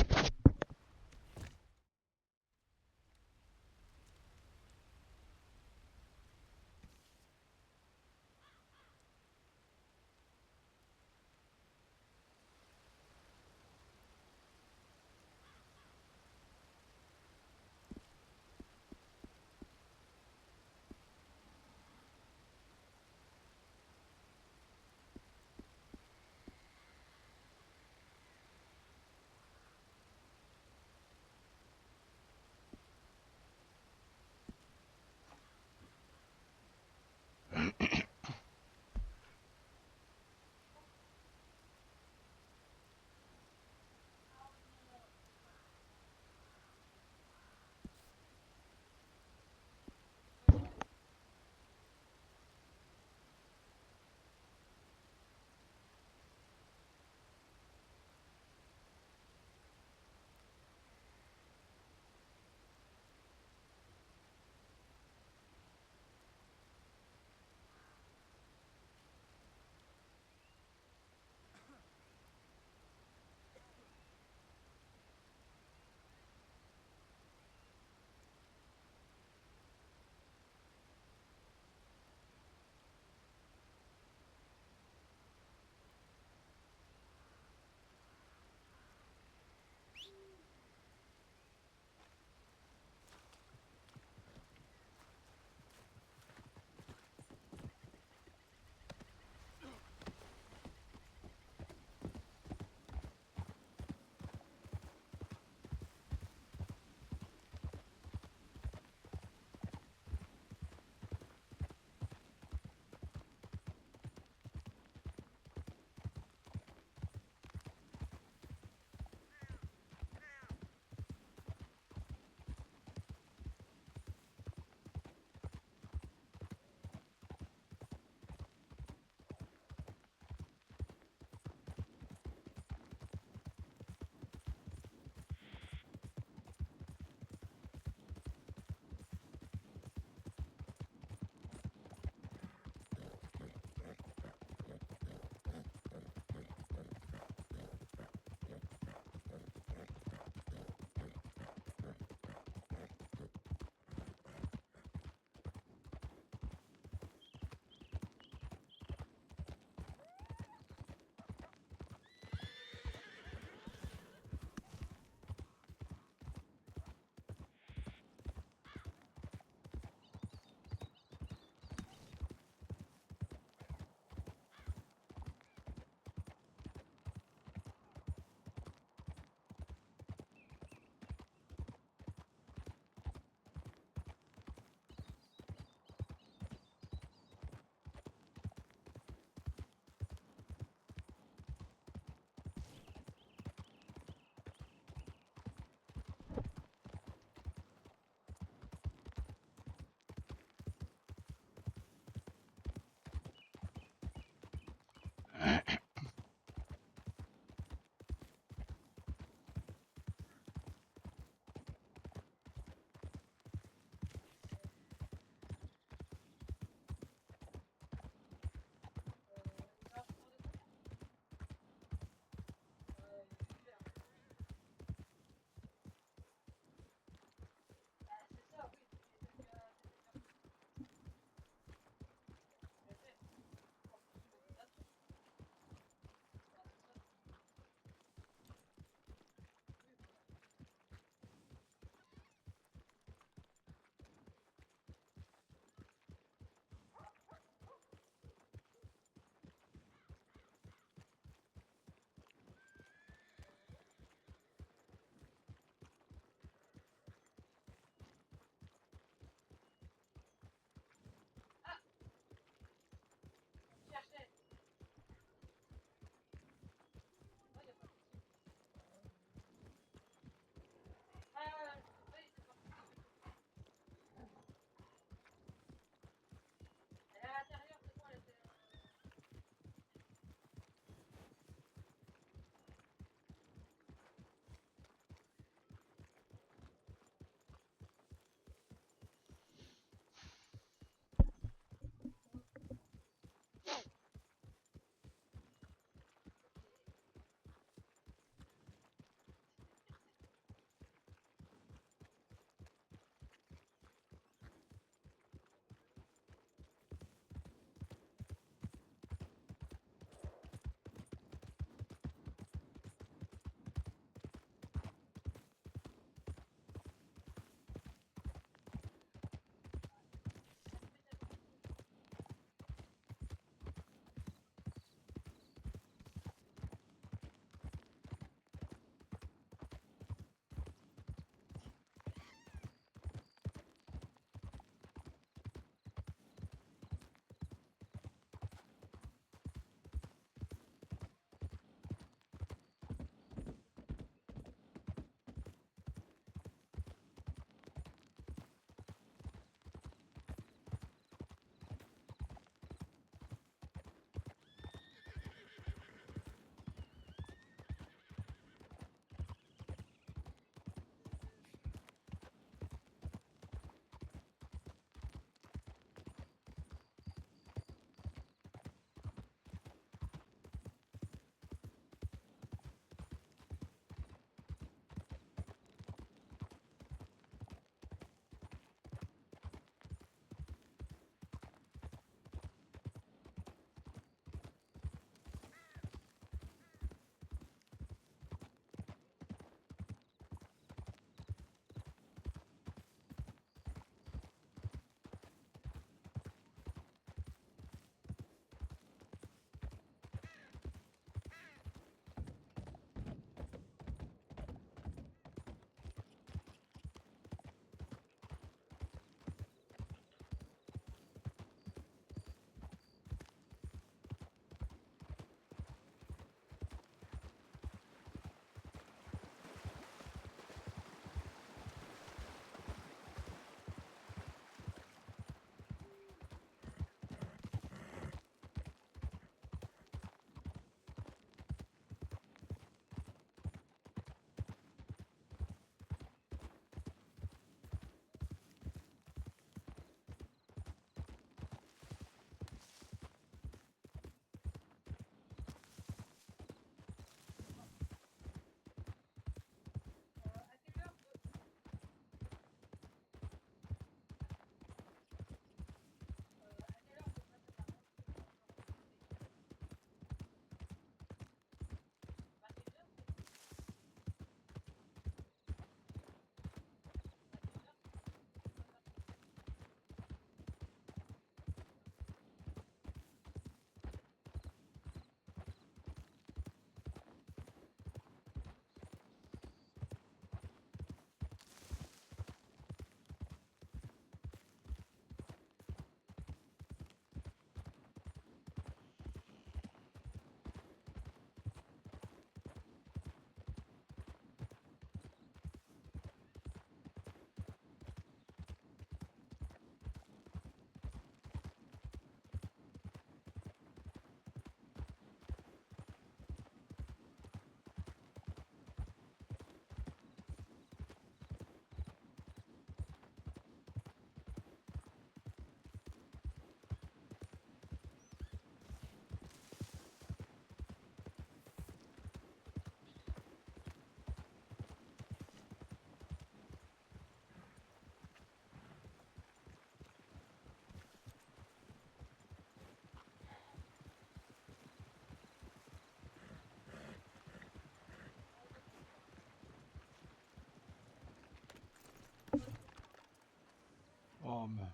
énorme.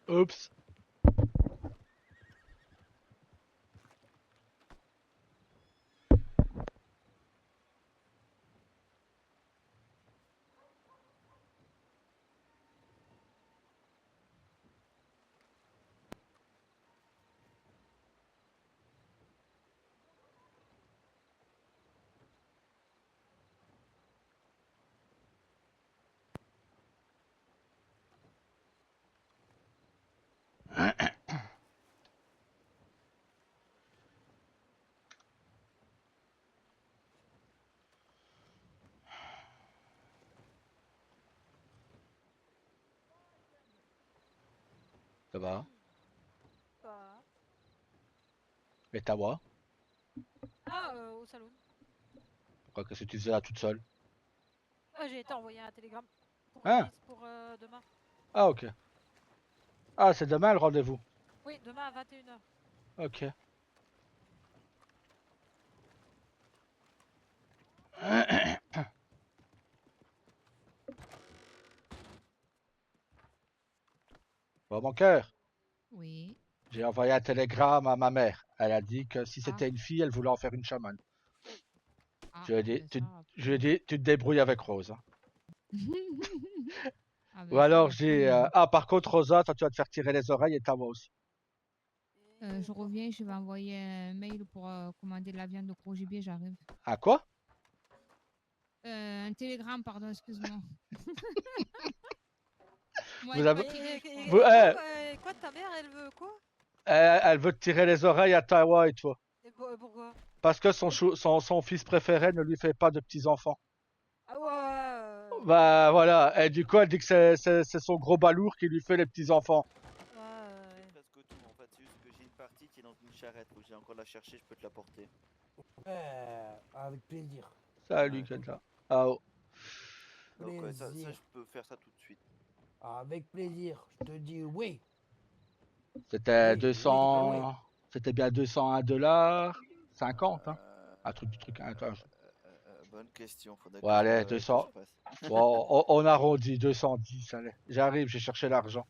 Oups. Ça va? Bah, Et ta voix? au salon. Pourquoi qu'est-ce que tu faisais là toute seule? J'ai été envoyé un télégramme pour Ah. Alice pour demain. Ah, ok. Ah, c'est demain le rendez-vous. Oui, demain à 21h. Ok. Bon, mon cœur, Oui. j'ai envoyé un télégramme à ma mère. Elle a dit que si Ah. c'était une fille, elle voulait en faire une chamane. Ah, Je lui ai dit, ben tu, ça, je lui ai dit, tu te débrouilles avec Rose. Hein. Ah, Ou ben ça, alors y a pas j'ai... de- Ah, par contre, Rosa, toi, tu vas te faire tirer les oreilles et ta voix aussi. Je reviens, je vais envoyer un mail pour commander de la viande de gros gibier, j'arrive. Ah, quoi? Un télégramme, pardon, excuse-moi. Moi, Vous être avez... fatiguée, je crois. Vous- Quoi, ta mère, elle veut quoi? elle veut te tirer les oreilles à Tawa et toi. Et pourquoi? Parce que son fils préféré ne lui fait pas de petits-enfants. Ah ouais. Bah voilà, et du coup elle dit que c'est son gros balourd qui lui fait les petits-enfants. Presque tout en fait, c'est juste que j'ai une partie qui est dans une charrette, faut que j'ai encore la chercher, je peux te la porter. Avec plaisir. Salut Kenza. Ah oh. Donc ça, Plaisir. je peux faire ça tout de suite. Avec plaisir, je te dis oui. C'était Oui, 200... oui. C'était bien 201 $50, hein. Un truc. Bonne question, faudrait Ouais, que allez, que 200. je fasse. Bon, on arrondit, 210, allez. J'arrive, j'ai cherché l'argent.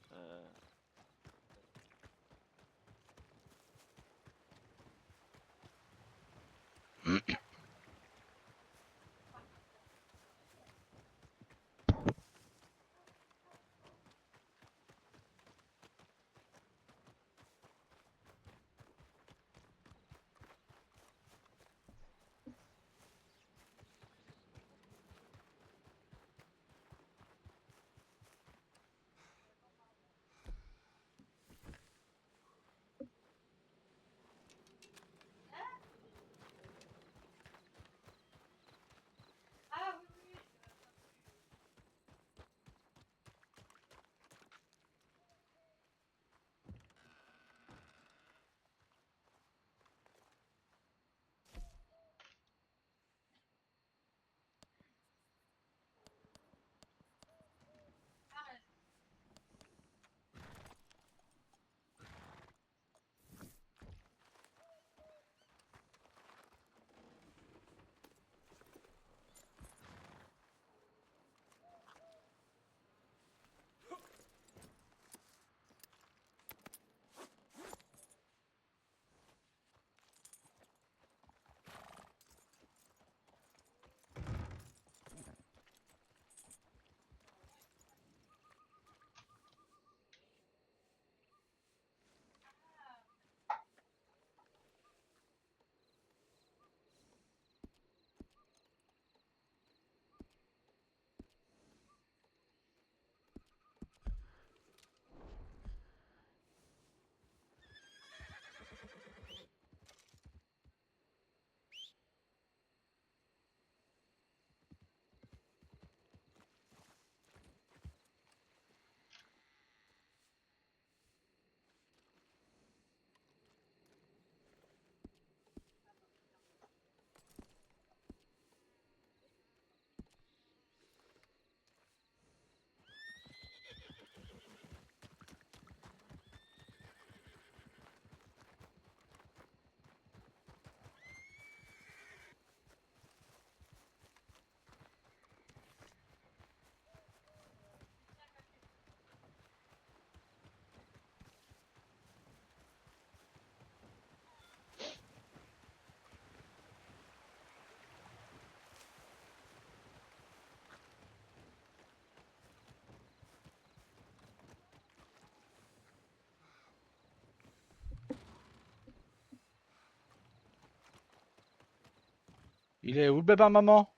Il est où le bébé, maman?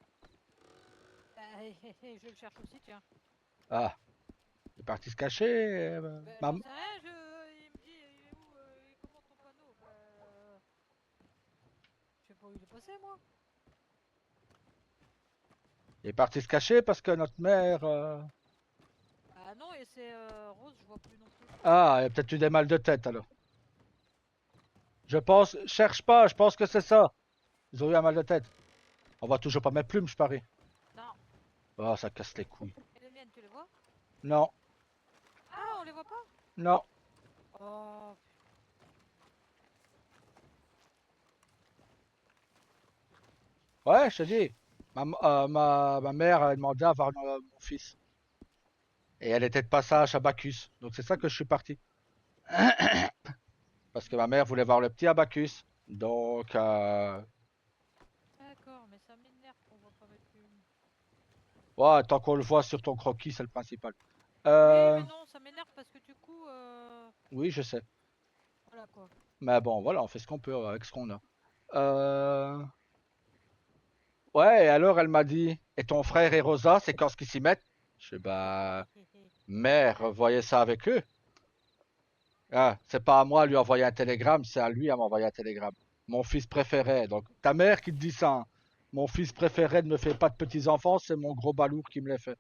Bah, je le cherche aussi, tiens. Ah. Il est parti se cacher. J'en sais rien, il me dit, il est où, comment ton panneau? Je sais pas où il est passé, moi. Il est parti se cacher parce que notre mère. Ah non, et c'est Rose, je vois plus non plus. Ah, il a peut-être eu des mal de tête alors. Je pense. Cherche pas, je pense que c'est ça. Ils ont eu un mal de tête. On voit toujours pas mes plumes, je parie. Non. Oh, ça casse les couilles. Et les miennes, tu les vois? Non, Ah, on les voit pas? non. Oh. Ouais, je te dis. Ma mère a demandé à voir mon fils. Et elle était de passage à Bacchus. Donc c'est ça que je suis parti. Parce que ma mère voulait voir le petit Abacus. Donc, D'accord, mais ça m'énerve qu'on voit pas mes plumes. ouais, tant qu'on le voit sur ton croquis, c'est le principal. Oui, mais non, ça m'énerve parce que du coup, Oui, je sais. voilà quoi. Mais bon, voilà, on fait ce qu'on peut avec ce qu'on a. Ouais, et alors elle m'a dit, et ton frère et Rosa, c'est quand ce qu'ils s'y mettent? Je sais, bah, mère, voyez ça avec eux. Ah, c'est pas à moi de lui envoyer un télégramme, c'est à lui à m'envoyer un télégramme. Mon fils préféré, donc ta mère qui te dit ça, hein. Mon fils préféré ne me fait pas de petits-enfants, c'est mon gros balourd qui me les fait.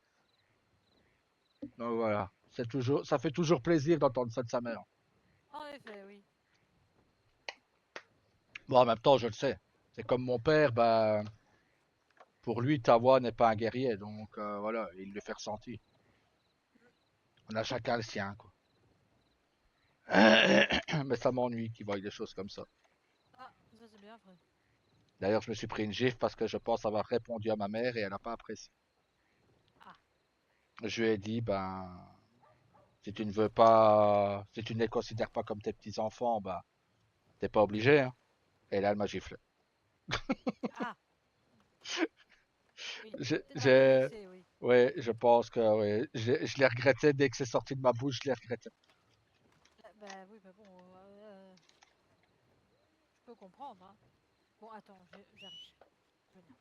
Donc voilà, c'est toujours, ça fait toujours plaisir d'entendre ça de sa mère. En effet, oui. Bon, en même temps, je le sais. C'est comme mon père, bah, pour lui, Tawa n'est pas un guerrier, donc voilà, il le fait ressentir. On a chacun le sien, quoi. Mais ça m'ennuie qu'il voie des choses comme ça. Ah, ça c'est bien vrai. D'ailleurs, je me suis pris une gifle parce que je pense avoir répondu à ma mère et elle n'a pas apprécié. Ah. Je lui ai dit, ben, si tu ne veux pas, si tu ne les considères pas comme tes petits-enfants, bah, t'es pas obligé, hein. Et là, elle m'a giflé. Ah. Oui, J'ai, peut-être un peu vexé, oui. ouais, je pense que, oui. Je l'ai regretté dès que c'est sorti de ma bouche, je l'ai regretté. Bah oui, mais bon, je peux comprendre, hein. Bon, attends, j'arrive. Je viens.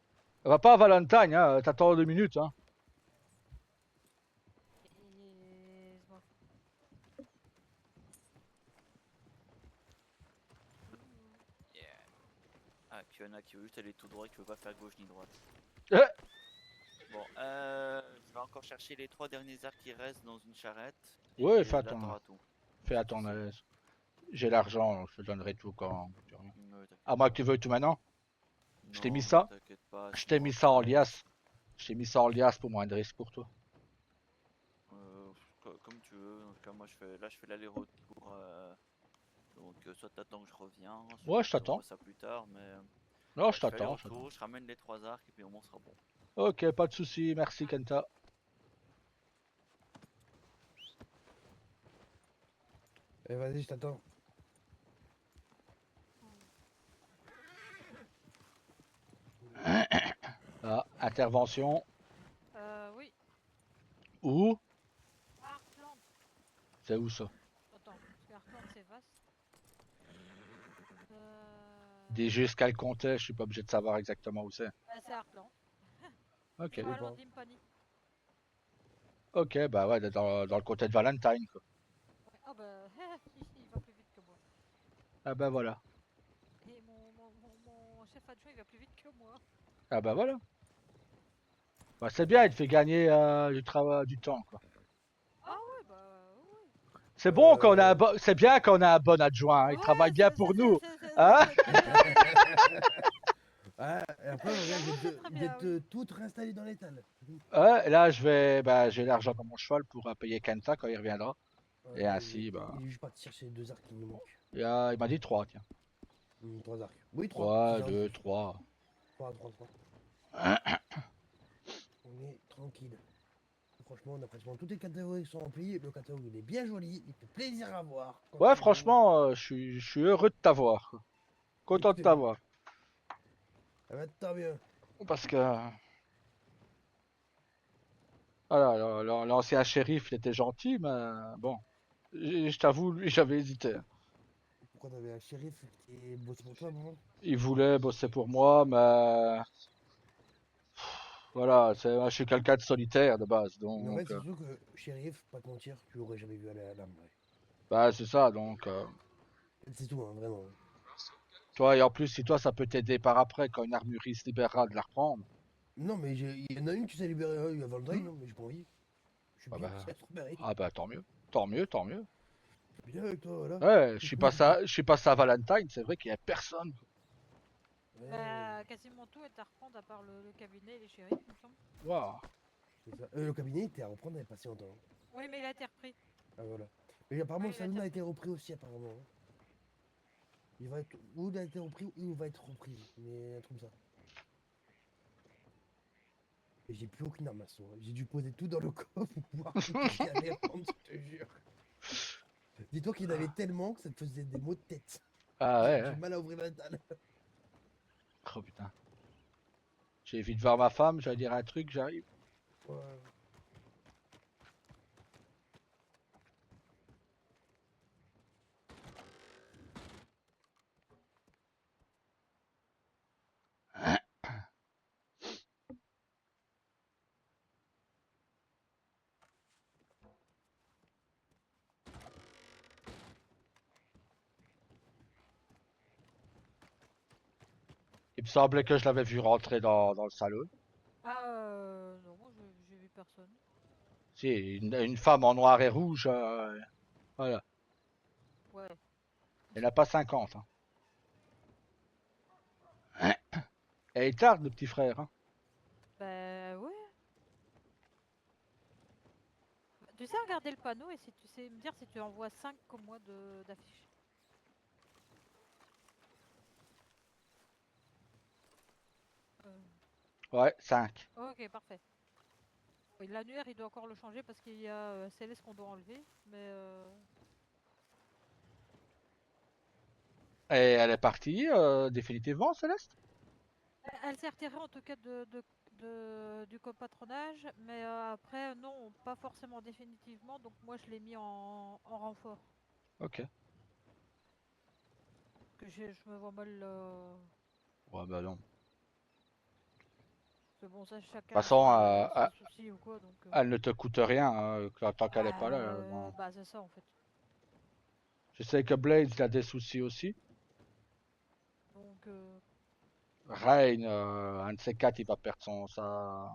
Va pas à Valentine, hein, t'attends 2 minutes, hein. Et... je m'en fous. Ah, puis il y en a qui veut juste aller tout droit, qui veut pas faire gauche ni droite. Euh. Bon, je vais encore chercher les 3 derniers arbres qui restent dans une charrette. Ouais, et fais là, t'auras attends. tout. Fais à ton aise. J'ai l'argent, donc je te donnerai tout quand tu reviens. Ouais, t'inquiète À moins pas. que tu veuilles tout maintenant. Je t'ai mis Non, ça. t'inquiète pas, Je c'est t'ai bon, mis ça en après. liasse. Je t'ai mis ça en liasse pour moins de risque pour toi. Comme tu veux. En tout cas, moi, je fais l'aller-retour. Donc, soit t'attends que je reviens, Ouais, soit je on t'attends. voit ça plus tard, mais... Non, je je fais t'attends, l'aller-retour, je ramène les 3 arcs et puis au moins on sera bon. Ok, pas de souci. Merci, Kenta. Eh, vas-y, je t'attends. Ah, intervention. Oui. Où? Heartland. C'est où ça? Attends, parce que Heartland c'est vaste. Dis juste qu'elle comptait, je suis pas obligé de savoir exactement où c'est. C'est Heartland. Ok. C'est pas loin d'Impany. Ok, bah ouais, dans le côté de Valentine, quoi. Ouais. Oh bah, il va plus vite que moi. Ah bah voilà. Et mon chef adjoint il va plus vite que moi. Ah bah voilà. Bah c'est bien, il te fait gagner du travail, du temps, quoi. Ah ouais, bah ouais. C'est bon qu'on a c'est bien qu'on a un bon adjoint, hein. Il travaille bien pour nous. Hein? Ah, et après, regarde, je vais te tout réinstaller dans l'étal. Ouais, et là j'ai l'argent dans mon cheval pour payer Kenta quand il reviendra. Et ainsi, bah. Il est juste parti chercher 2 arcs qui nous manquent. Il m'a dit 3, tiens. 3 arcs. Oui, 3. Ouais, 2, 3. 3. On est tranquille. Franchement, on a pratiquement toutes les catégories qui sont remplies. Le catalogue il est bien joli, il fait plaisir à voir. Ouais, franchement, je suis heureux de t'avoir. Content de t'avoir. Ça va être tant mieux. Parce que. Voilà, l'ancien shérif, il était gentil, mais bon. Je t'avoue, lui, j'avais hésité. Pourquoi t'avais un shérif qui bosse pour toi, maman? Il voulait bosser pour moi, mais Voilà, moi, je suis quelqu'un de solitaire de base, Mais en fait, donc c'est surtout que shérif, pas te mentir, tu l'aurais jamais vu aller à l'arme. Ouais. bah c'est ça, donc C'est tout, hein, vraiment. toi et en plus si toi ça peut t'aider par après quand une armurerie se libérera de la reprendre. Non, mais il y en a une qui s'est libérée avant le deuil, non, mais j'ai pas envie. Je suis Ah bien, bah, c'est trop barré. tant mieux, tant mieux, tant mieux. Bien avec toi, voilà. Ouais, je suis passé à Valentine, c'est vrai qu'il y a personne. Bah, quasiment tout est à reprendre à part le cabinet et les shérifs, il me semble. Waouh. C'est ça. Le cabinet était à reprendre il n'y a pas si longtemps. Oui, mais il a été repris. Ah voilà. Mais apparemment, Oui, le saloon a été repris aussi, apparemment. Hein. Il va être... Ou il a été repris, ou il va être repris. Mais un truc comme ça. Et j'ai plus aucune arme à saut. J'ai dû poser tout dans le coffre pour pouvoir aller prendre, je te jure. Dis-toi qu'il y en avait tellement que ça te faisait des maux de tête. Ah ouais, J'ai ouais. du mal à ouvrir la dalle. Oh putain. J'ai vite voir ma femme, j'allais dire un truc, j'arrive. Ouais. Il me semblait que je l'avais vu rentrer dans le salon. Ah, non, moi j'ai vu personne. Si, une femme en noir et rouge, voilà. Ouais. Il n'y en a pas 50. Hein. Et il tarde, le petit frère. Hein. Bah, ouais. Tu sais regarder le panneau et si tu sais me dire si tu envoies 5 comme moi d'affiches. Ouais, 5. Ok, parfait. Oui, l'annuaire, il doit encore le changer parce qu'il y a Céleste qu'on doit enlever, mais Et elle est partie définitivement, Céleste? elle s'est retirée en tout cas du copatronage, mais après, non, pas forcément définitivement, donc moi je l'ai mis en renfort. Ok. Que je me vois mal. Ouais, bah non. C'est bon, ça, De toute chacun façon, a ses soucis ou quoi, donc. elle ne te coûte rien tant qu'elle n'est pas là. Non. Bah, c'est ça en fait. Je sais que Blaze il a des soucis aussi. Donc. Rain, un de ces quatre, il va perdre sa